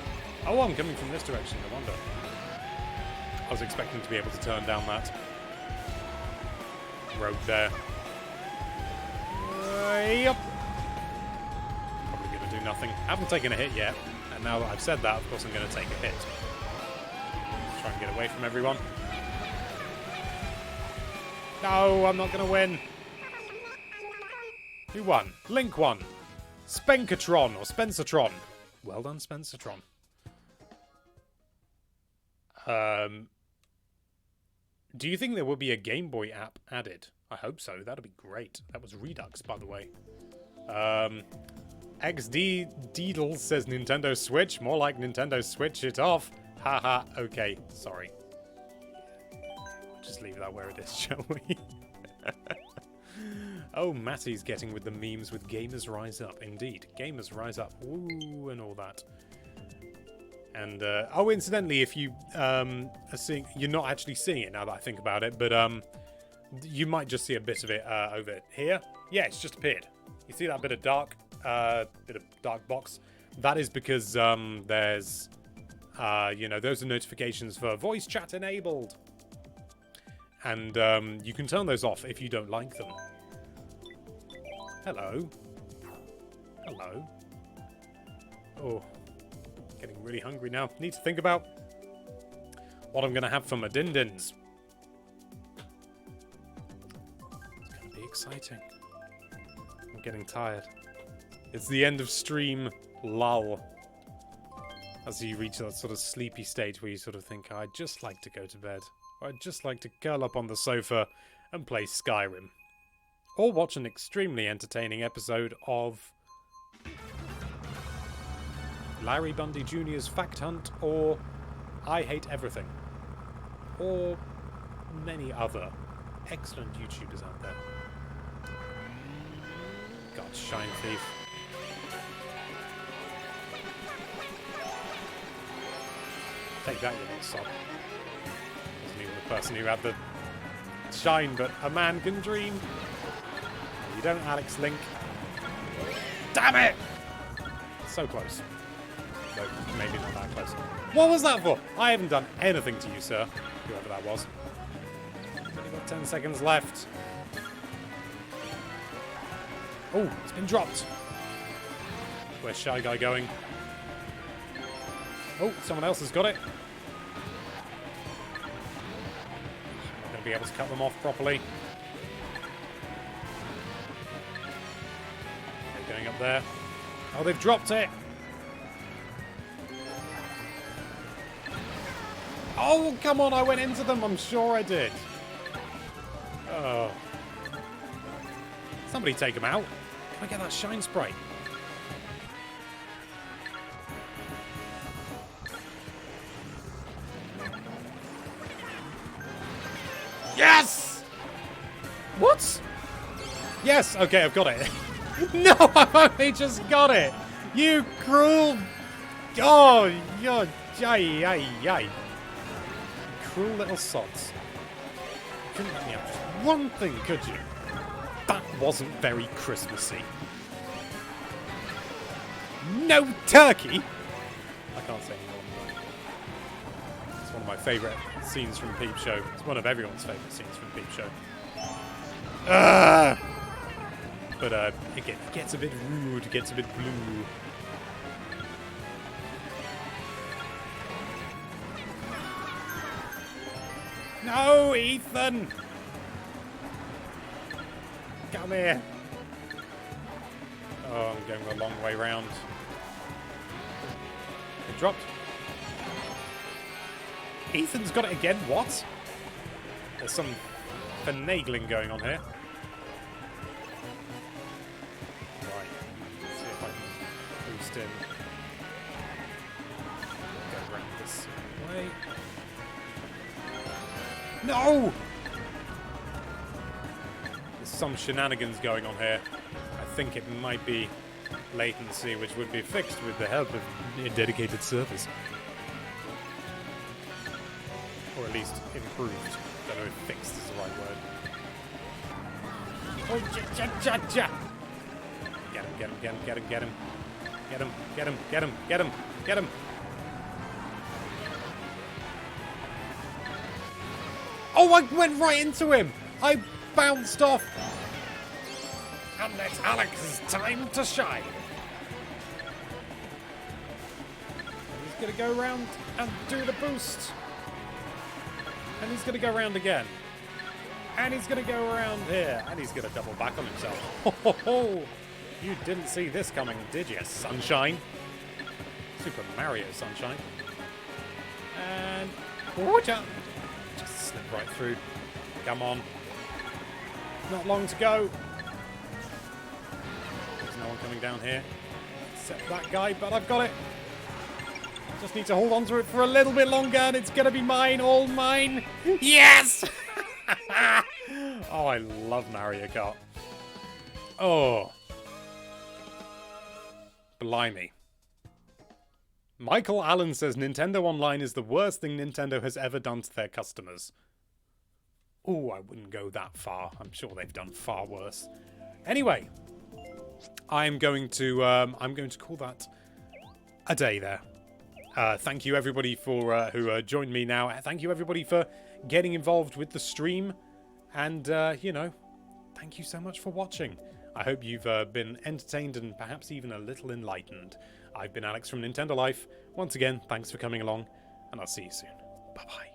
Oh, I'm coming from this direction, no wonder. I was expecting to be able to turn down that road there. Yep. Probably going to do nothing. I haven't taken a hit yet, and now that I've said that, of course I'm going to take a hit. Let's try and get away from everyone. No, I'm not going to win. Who won? Link won. Spenkatron or Spencertron. Well done, Spencertron. Do you think there will be a Game Boy app added? I hope so. That'd be great. That was Redux, by the way. XD Deedle says Nintendo Switch. More like Nintendo Switch it off. Haha. Okay. Sorry. Just leave that where it is, shall we? Oh, Matty's getting with the memes with Gamers Rise Up. Indeed. Gamers Rise Up. Ooh, and all that. And, oh, incidentally, if you are seeing... You're not actually seeing it now that I think about it, but you might just see a bit of it over here. Yeah, it's just appeared. You see that bit of dark box? That is because there's, you know, those are notifications for voice chat enabled. And you can turn those off if you don't like them. Hello. Hello. Oh. Getting really hungry now. Need to think about what I'm going to have for my din-dins. It's going to be exciting. I'm getting tired. It's the end of stream lull. As you reach that sort of sleepy state where you sort of think, I'd just like to go to bed. Or I'd just like to curl up on the sofa and play Skyrim. Or watch an extremely entertaining episode of Larry Bundy Jr.'s Fact Hunt, or I Hate Everything, or many other excellent YouTubers out there. God, Shine Thief. Take that, you little sod. Wasn't even the person who had the shine, but a man can dream. You don't, Alex Link. Damn it! So close. Though maybe not that close. What was that for? I haven't done anything to you, sir. Whoever that was. Only got 10 seconds left. Oh, it's been dropped. Where's Shy Guy going? Oh, someone else has got it. I'm not going to be able to cut them off properly. They're going up there. Oh, they've dropped it. Oh, come on, I went into them. I'm sure I did. Oh. Somebody take him out. Can I get that shine spray? Yes! What? Yes, okay, I've got it. No, I've only just got it. You cruel... Oh, you're... Yay. Cruel little sods. You couldn't let me have just one thing, could you? That wasn't very Christmassy. No turkey! I can't say any more than that. That's one of my favourite scenes from Peep Show. It's one of everyone's favourite scenes from Peep Show. But again, it gets a bit rude, gets a bit blue. No, Ethan! Come here. Oh, I'm going the long way round. It dropped. Ethan's got it again. What? There's some finagling going on here. Right. Let's see if I can boost in. Go around this way. No! There's some shenanigans going on here. I think it might be latency, which would be fixed with the help of a dedicated service. Or at least improved. I don't know if fixed is the right word. Oh, ja. Get him. Get him. Oh, I went right into him. I bounced off. And it's Alex's time to shine. And he's going to go around and do the boost. And he's going to go around again. And he's going to go around here. And he's going to double back on himself. You didn't see this coming, did you, Sunshine? Super Mario Sunshine. And... watch out. Just slip right through. Come on. Not long to go. There's no one coming down here. Except that guy, but I've got it. Just need to hold on to it for a little bit longer, and it's going to be mine, all mine. Yes! Oh, I love Mario Kart. Oh. Blimey. Michael Allen says Nintendo Online is the worst thing Nintendo has ever done to their customers. Oh, I wouldn't go that far. I'm sure they've done far worse. Anyway, I'm going to call that a day there. Thank you everybody for who joined me now. Thank you everybody for getting involved with the stream, and you know, thank you so much for watching. I hope you've been entertained and perhaps even a little enlightened. I've been Alex from Nintendo Life. Once again, thanks for coming along, and I'll see you soon. Bye bye.